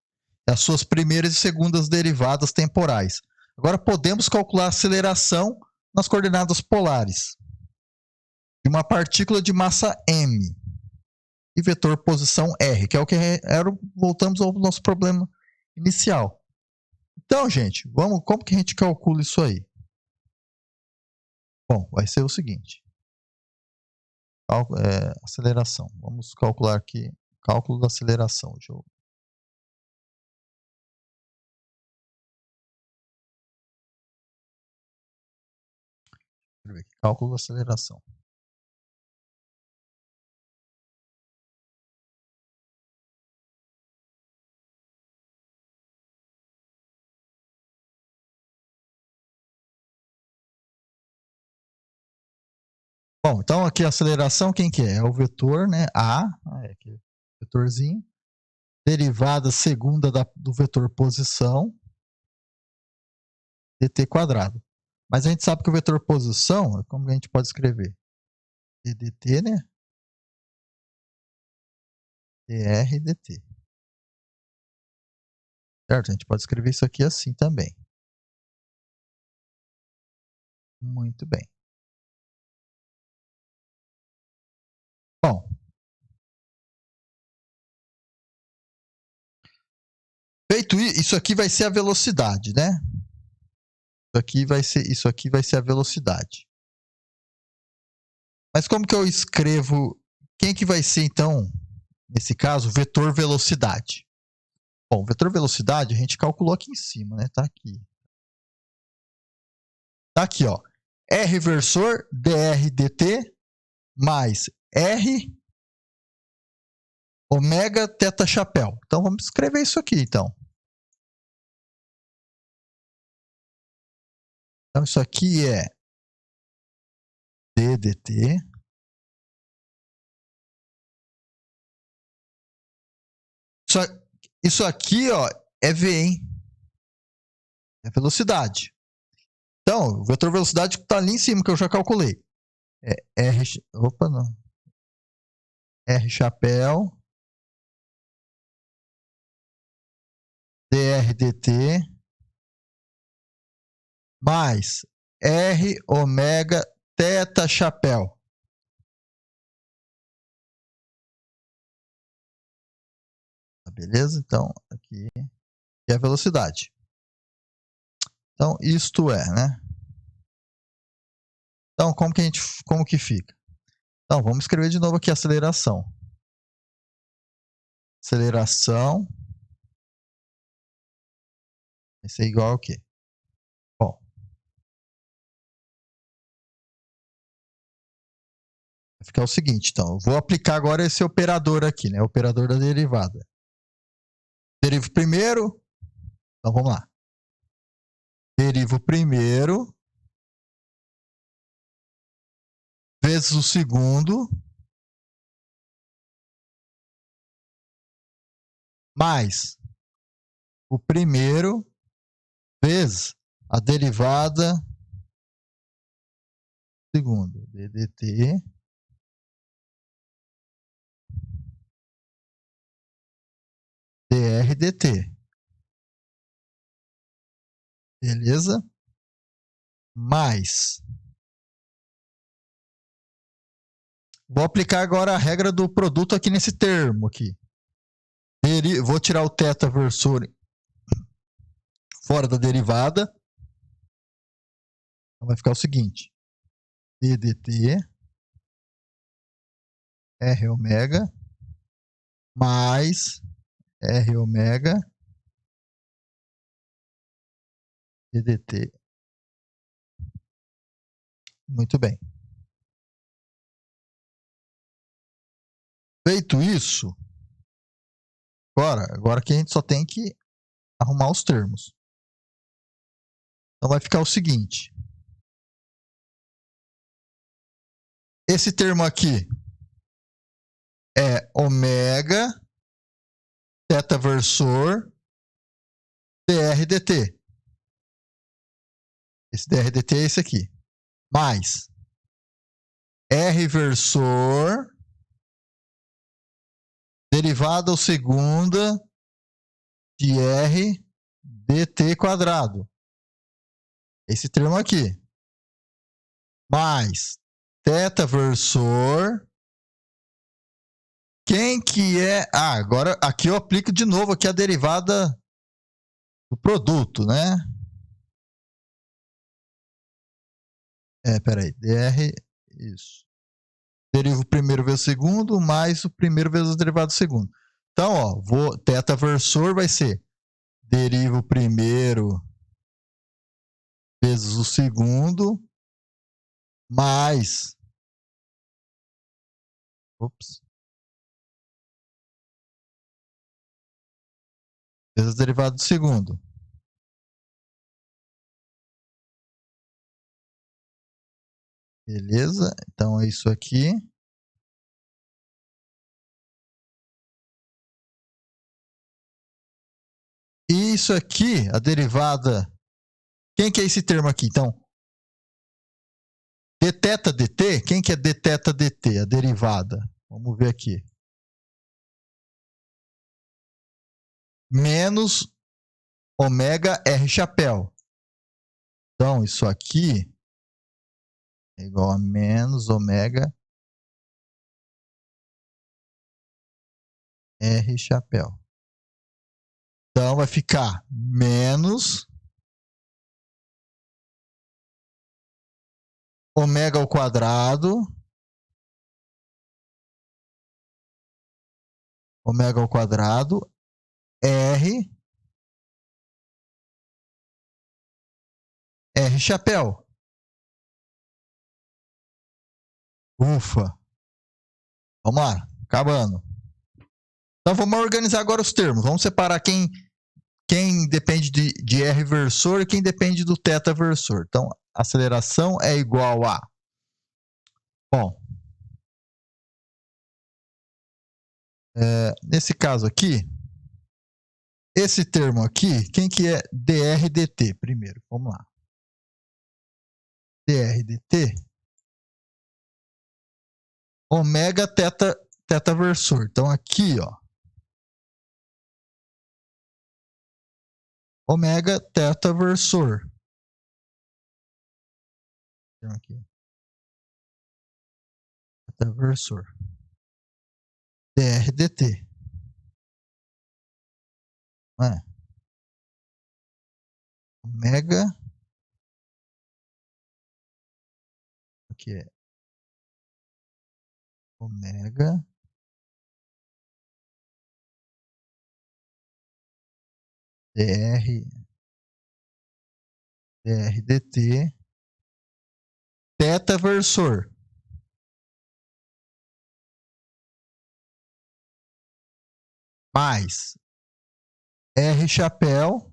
As suas primeiras e segundas derivadas temporais. Agora podemos calcular a aceleração nas coordenadas polares de uma partícula de massa m e vetor posição r, que é o que era. Voltamos ao nosso problema inicial. Então, gente, como que a gente calcula isso aí? Bom, vai ser o seguinte. Aceleração. Vamos calcular aqui. Cálculo da aceleração. Deixa eu... escrever aqui. Cálculo da aceleração. Bom, então aqui a aceleração, quem que é? É o vetor, né? A, aqui, vetorzinho. Derivada segunda do vetor posição, dt quadrado. Mas a gente sabe que o vetor posição, como a gente pode escrever? ddt, né? dr dt. Certo? A gente pode escrever isso aqui assim também. Muito bem. Bom, feito isso aqui vai ser a velocidade, né? Isso aqui vai ser a velocidade. Mas como que eu escrevo? Quem que vai ser então, nesse caso, vetor velocidade? Bom, vetor velocidade a gente calculou aqui em cima, né? Tá aqui. Tá aqui, ó. R versor dr dt mais R ômega θ chapéu. Então vamos escrever isso aqui, então. Então isso aqui é d dt isso aqui, ó, é v, hein? É velocidade. Então, o vetor velocidade está ali em cima, que eu já calculei. É R... Opa, não. R chapéu dr dt mais R ômega θ chapéu. Beleza? Então, aqui é a velocidade. Então, isto é, né? Então, como que fica? Então, vamos escrever de novo aqui a aceleração. Aceleração vai ser igual ao quê? Bom, vai ficar o seguinte, então. Eu vou aplicar agora esse operador aqui, né? O operador da derivada. Derivo primeiro. Então, vamos lá. Derivo primeiro vezes o segundo mais o primeiro vezes a derivada segundo, ddt dr dt. Beleza? Mais. Vou aplicar agora a regra do produto aqui nesse termo aqui. Vou tirar o θ versor fora da derivada. Então vai ficar o seguinte. ddt R ômega mais R ômega ddt. Muito bem. Feito isso, agora que a gente só tem que arrumar os termos. Então vai ficar o seguinte. Esse termo aqui é ômega θ versor dr dt. Esse dr dt é esse aqui. Mais R versor derivada ao segunda de R dt quadrado. Esse termo aqui. Mais θ versor. Quem que é... Ah, agora aqui eu aplico de novo aqui a derivada do produto, né? Peraí. dr... Isso. Derivo o primeiro vezes o segundo, mais o primeiro vezes o derivado do segundo. Então, ó, θ versor vai ser derivo o primeiro vezes o segundo, mais... Vezes o derivado do segundo. Beleza? Então é isso aqui. E isso aqui, a derivada... Quem que é esse termo aqui? Então, dθ dt, quem que é dθ dt? A derivada. Vamos ver aqui. Menos ômega R chapéu. Então, isso aqui é igual a menos ômega R chapéu. Então, vai ficar menos ômega ao quadrado. Ômega ao quadrado. R chapéu. Ufa. Vamos lá. Acabando. Então, vamos organizar agora os termos. Vamos separar quem depende de R versor e quem depende do θ versor. Então, a aceleração é igual a... Bom, nesse caso aqui, esse termo aqui, quem que é dr dt primeiro? Vamos lá. Dr dt, ômega θ versor. Então, aqui, ó, ômega θ versor. Aqui. Θ versor. dr dt. Ômega. Aqui é ômega dr dt θ versor. Mais R chapéu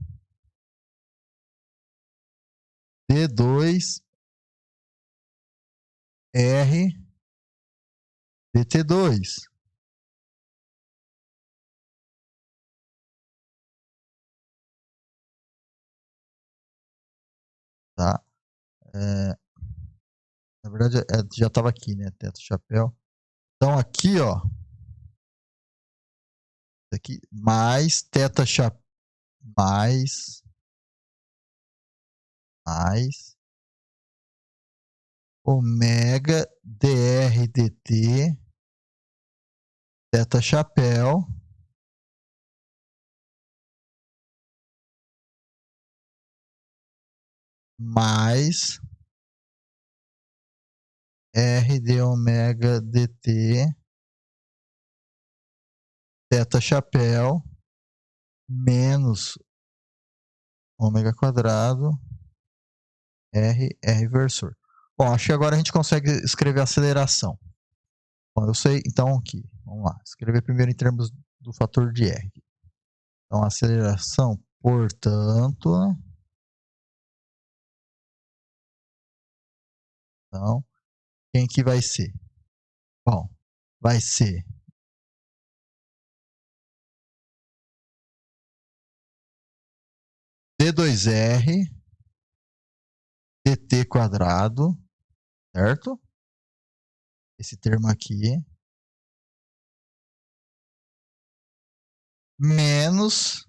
D2 R dt2. Tá? Na verdade, já estava aqui, né? Teto chapéu. Então, aqui, ó. Aqui, mais θ chapéu. Mais ômega dr dt θ chapéu mais R de ômega dt θ chapéu menos ômega quadrado R versor. Bom, acho que agora a gente consegue escrever a aceleração. Bom, eu sei, então aqui, vamos lá. Escrever primeiro em termos do fator de R. Então, a aceleração, portanto, então, quem que vai ser? Bom, vai ser D2R dt quadrado, certo? Esse termo aqui, menos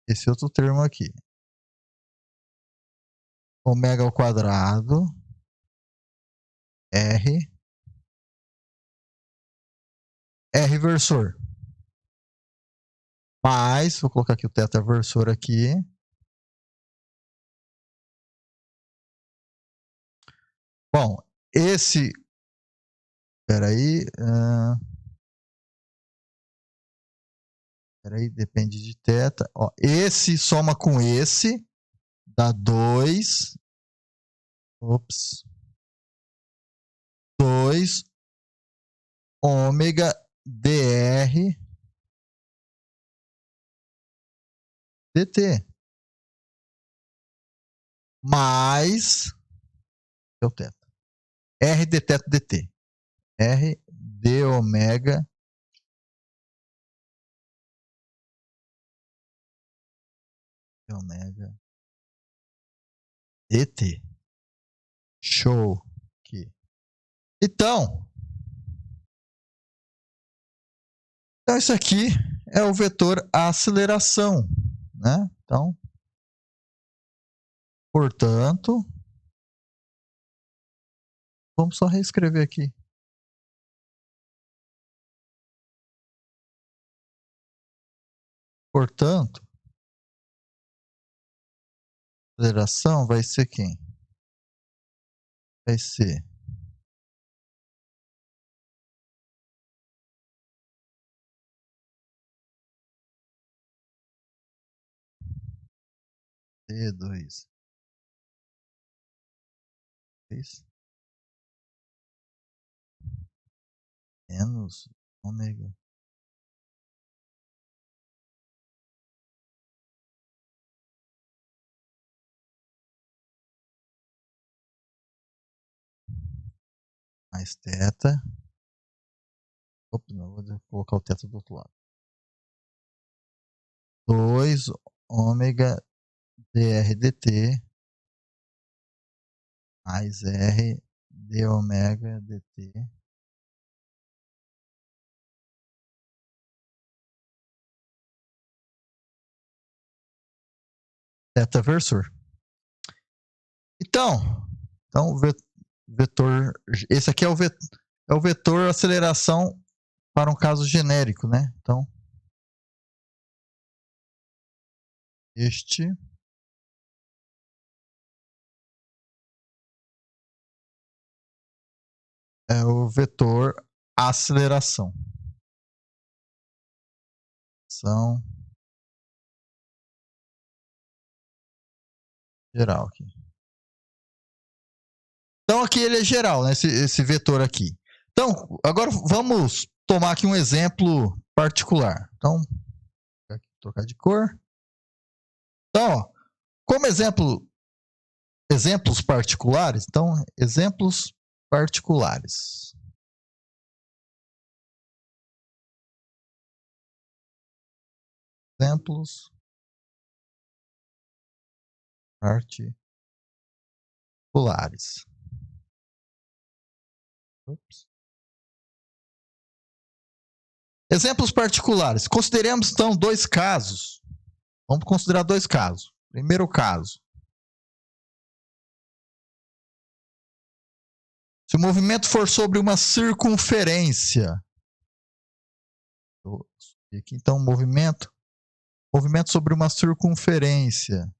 esse outro termo aqui. Ômega ao quadrado, R versor. Mais, vou colocar aqui o θ versor aqui. Bom, esse... Espera aí. Espera aí, depende de θ. Ó, esse soma com esse, dá 2. Ops. 2 ômega dr dt. Mais o θ. R d θ dt. R d ômega dt. Show. Aqui. Então, isso aqui é o vetor aceleração, né? Então, portanto, vamos só reescrever aqui. Portanto, aceleração vai ser quem? Vai ser D2 menos ômega mais θ. Opa, não, vou colocar o θ do outro lado. 2 ômega dr dt mais R d ômega dt θ versor. Então vetor, esse aqui é o vetor aceleração para um caso genérico, né? Então, este é o vetor aceleração. Geral aqui. Então aqui ele é geral, né? Esse vetor aqui. Então, agora vamos tomar aqui um exemplo particular. Então, vou trocar de cor. Então, ó, como exemplos particulares, então, exemplos particulares. Exemplos particulares. Ups. Exemplos particulares. Consideremos, então, dois casos. Vamos considerar dois casos. Primeiro caso. Se o movimento for sobre uma circunferência. Aqui, então, movimento sobre uma circunferência.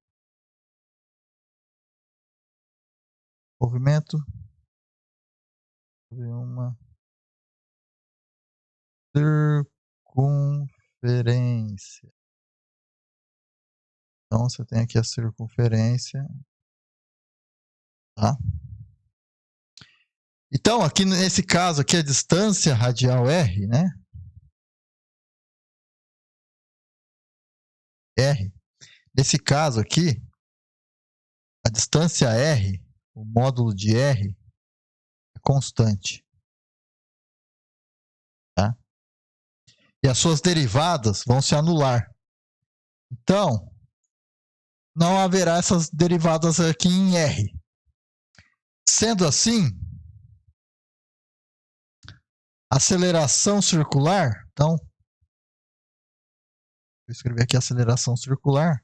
Movimento sobre uma circunferência. Então, você tem aqui a circunferência. Tá? Então, aqui nesse caso, aqui a distância radial R, né? R. Nesse caso aqui, a distância R, o módulo de R, é constante. Tá? E as suas derivadas vão se anular. Então, não haverá essas derivadas aqui em R. Sendo assim, aceleração circular, então, vou escrever aqui aceleração circular.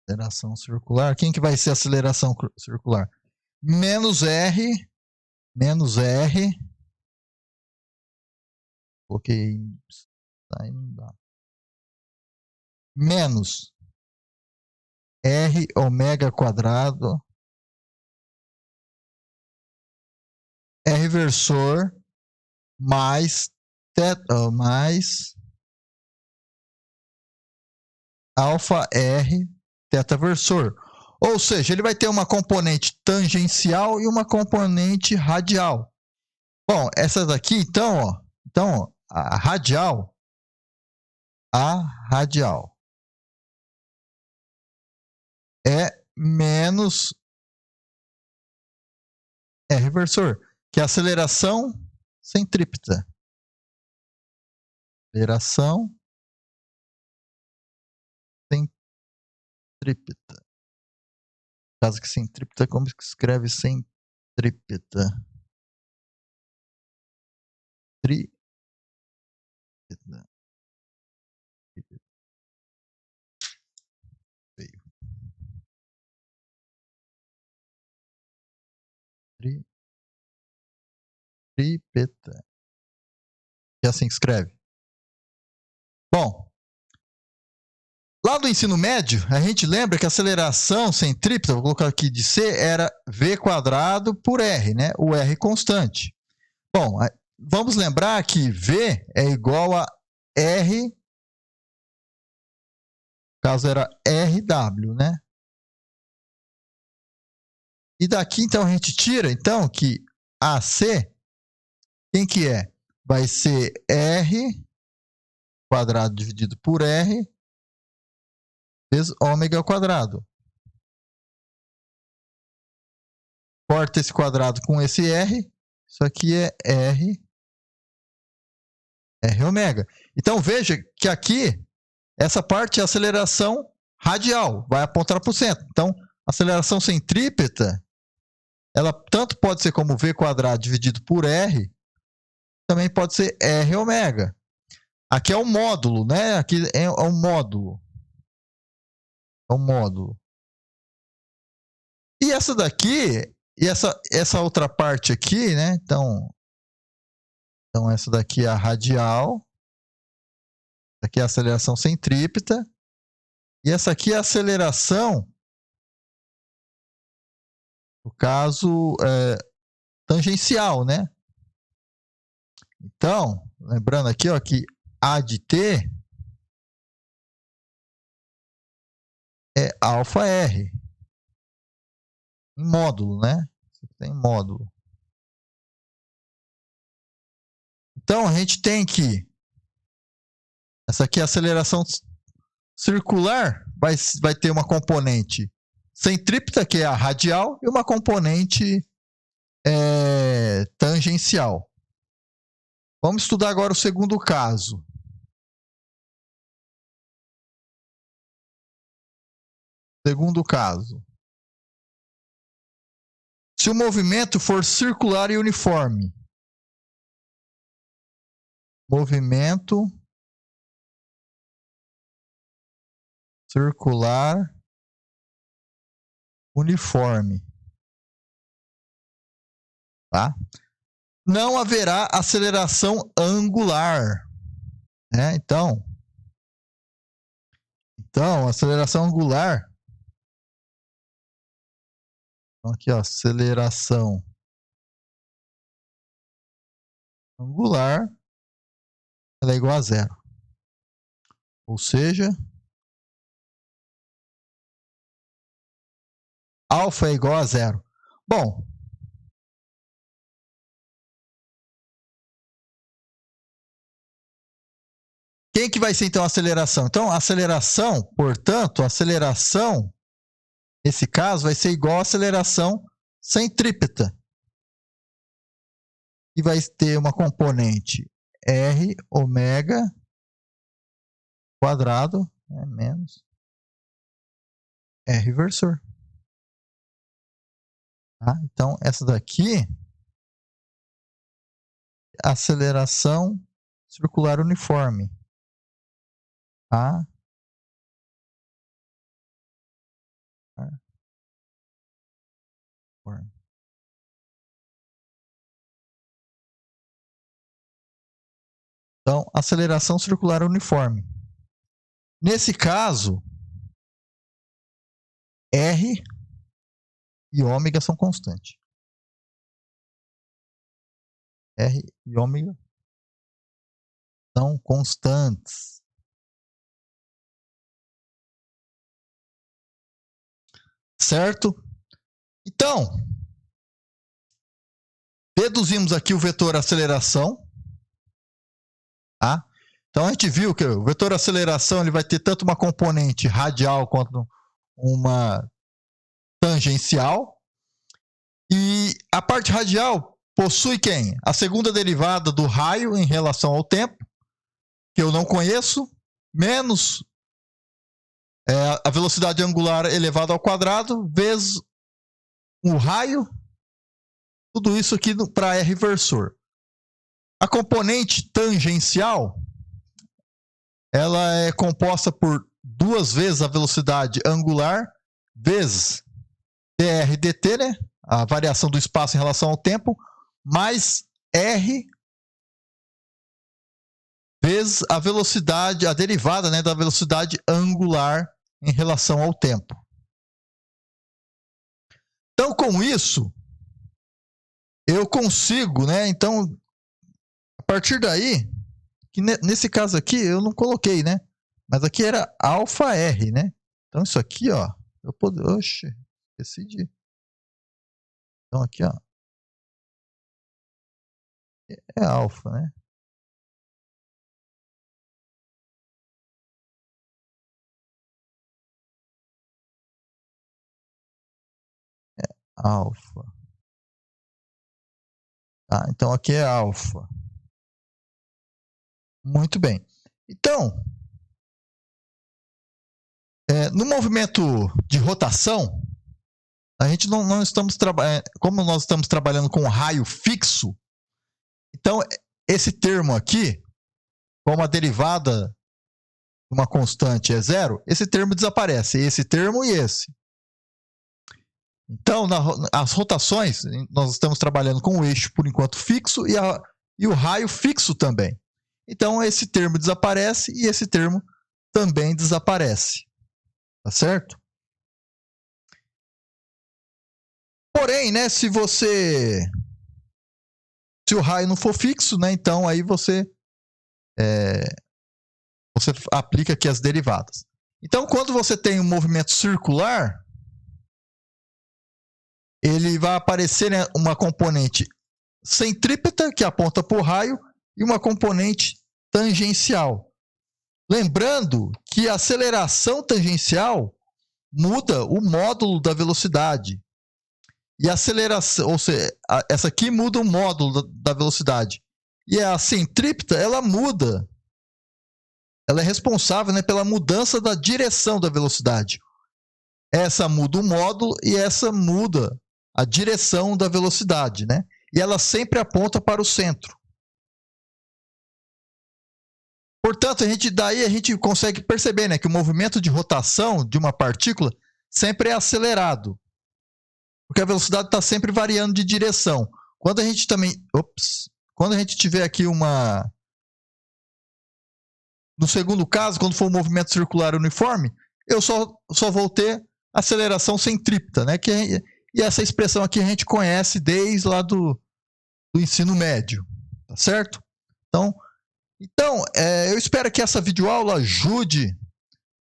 Aceleração circular. Quem que vai ser a aceleração circular? Menos R. Coloquei. Aí não dá. Menos R ômega quadrado. R versor mais alfa R teta versor. Ou seja, ele vai ter uma componente tangencial e uma componente radial. Bom, essa daqui, então, a radial é menos R versor, que é a aceleração centrípeta. Aceleração centrípeta. No caso que centrípeta, como que escreve centrípeta? Centrípeta. É assim que escreve. Bom, lá do ensino médio, a gente lembra que a aceleração centrípeta, vou colocar aqui de C, era V quadrado por R, né? O R constante. Bom, vamos lembrar que V é igual a R, no caso era RW, né? E daqui, então, a gente tira, então, que AC, quem que é? Vai ser R quadrado dividido por R vezes ômega ao quadrado. Corta esse quadrado com esse R. Isso aqui é R ômega. Então, veja que aqui, essa parte é aceleração radial. Vai apontar para o centro. Então, a aceleração centrípeta, ela tanto pode ser como V quadrado dividido por R, também pode ser R ômega. Aqui é um módulo, né? Aqui é um módulo. É um módulo. E essa daqui, e essa outra parte aqui, né? Então essa daqui é a radial. Essa aqui é a aceleração centrípeta. E essa aqui é a aceleração, no caso, tangencial, né? Então, lembrando aqui, ó, que A de T é alfa R. Em módulo, né? Tem módulo. Então, a gente tem que... Essa aqui é a aceleração circular. Vai ter uma componente centrípeta, que é a radial, e uma componente tangencial. Vamos estudar agora o segundo caso. Segundo caso. Se o movimento for circular e uniforme. Movimento circular uniforme. Tá? Não haverá aceleração angular. Né? Então, a aceleração angular Então, aqui, ó, aceleração angular, ela é igual a 0. Ou seja, alfa é igual a 0. Bom, quem que vai ser, então, a aceleração? Então, a aceleração, portanto, a aceleração, nesse caso, vai ser igual a aceleração centrípeta. E vai ter uma componente R ômega quadrado, menos R versor. Tá? Então, essa daqui é a aceleração circular uniforme. Tá? Então, aceleração circular uniforme. Nesse caso, R e ômega são constantes. R e ômega são constantes. Certo? Então, deduzimos aqui o vetor aceleração. Tá? Então, a gente viu que o vetor aceleração ele vai ter tanto uma componente radial quanto uma tangencial. E a parte radial possui quem? A segunda derivada do raio em relação ao tempo, que eu não conheço, menos a velocidade angular elevada ao quadrado, vezes o raio, tudo isso aqui para R versor. A componente tangencial, ela é composta por 2 vezes a velocidade angular, vezes dr dt, né? A variação do espaço em relação ao tempo, mais R vezes a velocidade, a derivada, né, da velocidade angular em relação ao tempo. Então, com isso, eu consigo, né? Então, a partir daí, que nesse caso aqui eu não coloquei, né? Mas aqui era alfa R, né? Então, isso aqui, ó, eu poderia... Oxe, esqueci de... Então, aqui, ó, é alfa, né? É alfa. Tá, então, aqui é alfa. Muito bem. Então, no movimento de rotação, a gente não estamos trabalhando, como nós estamos trabalhando com raio fixo, então esse termo aqui, como a derivada de uma constante é 0, esse termo desaparece, esse termo e esse. Então, as rotações, nós estamos trabalhando com o eixo por enquanto fixo e o raio fixo também. Então, esse termo desaparece e esse termo também desaparece. Tá certo? Porém, né, se o raio não for fixo, né, então aí você aplica aqui as derivadas. Então, quando você tem um movimento circular, ele vai aparecer, né, uma componente centrípeta, que aponta para o raio, e uma componente tangencial. Lembrando que a aceleração tangencial muda o módulo da velocidade. E a aceleração, ou seja, essa aqui muda o módulo da velocidade. E a centrípeta, ela muda. Ela é responsável, né, pela mudança da direção da velocidade. Essa muda o módulo e essa muda a direção da velocidade, né? E ela sempre aponta para o centro. Portanto, daí a gente consegue perceber, né, que o movimento de rotação de uma partícula sempre é acelerado. Porque a velocidade está sempre variando de direção. Quando a gente quando a gente tiver aqui no segundo caso, quando for um movimento circular uniforme, eu só vou ter aceleração centrípeta, né? E essa expressão aqui a gente conhece desde lá do ensino médio, tá certo? Então eu espero que essa videoaula ajude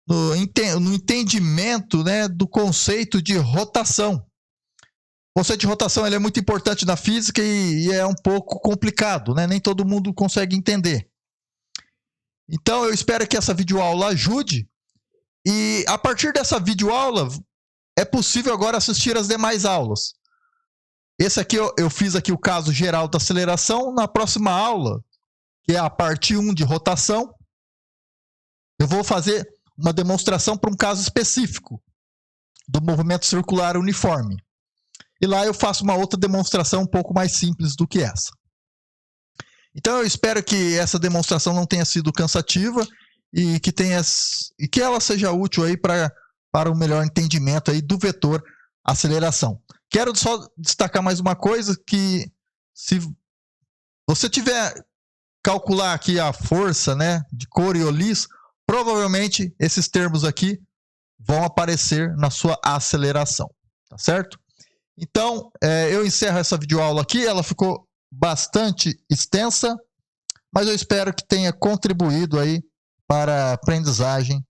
no entendimento, né, do conceito de rotação. O conceito de rotação ele é muito importante na física e é um pouco complicado, né? Nem todo mundo consegue entender. Então eu espero que essa videoaula ajude e a partir dessa videoaula é possível agora assistir as demais aulas. Esse aqui eu fiz aqui o caso geral da aceleração. Na próxima aula, que é a parte 1 de rotação, eu vou fazer uma demonstração para um caso específico do movimento circular uniforme. E lá eu faço uma outra demonstração um pouco mais simples do que essa. Então eu espero que essa demonstração não tenha sido cansativa e que ela seja útil aí para o melhor entendimento aí do vetor aceleração. Quero só destacar mais uma coisa, que se você tiver calcular aqui a força, né, de Coriolis, provavelmente esses termos aqui vão aparecer na sua aceleração, tá certo? Então, eu encerro essa videoaula aqui, ela ficou bastante extensa, mas eu espero que tenha contribuído aí para a aprendizagem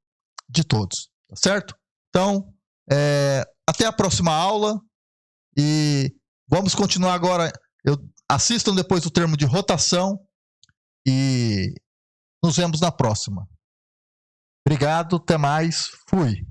de todos, tá certo? Então, até a próxima aula e vamos continuar agora. Assistam depois o termo de rotação e nos vemos na próxima. Obrigado, até mais, fui.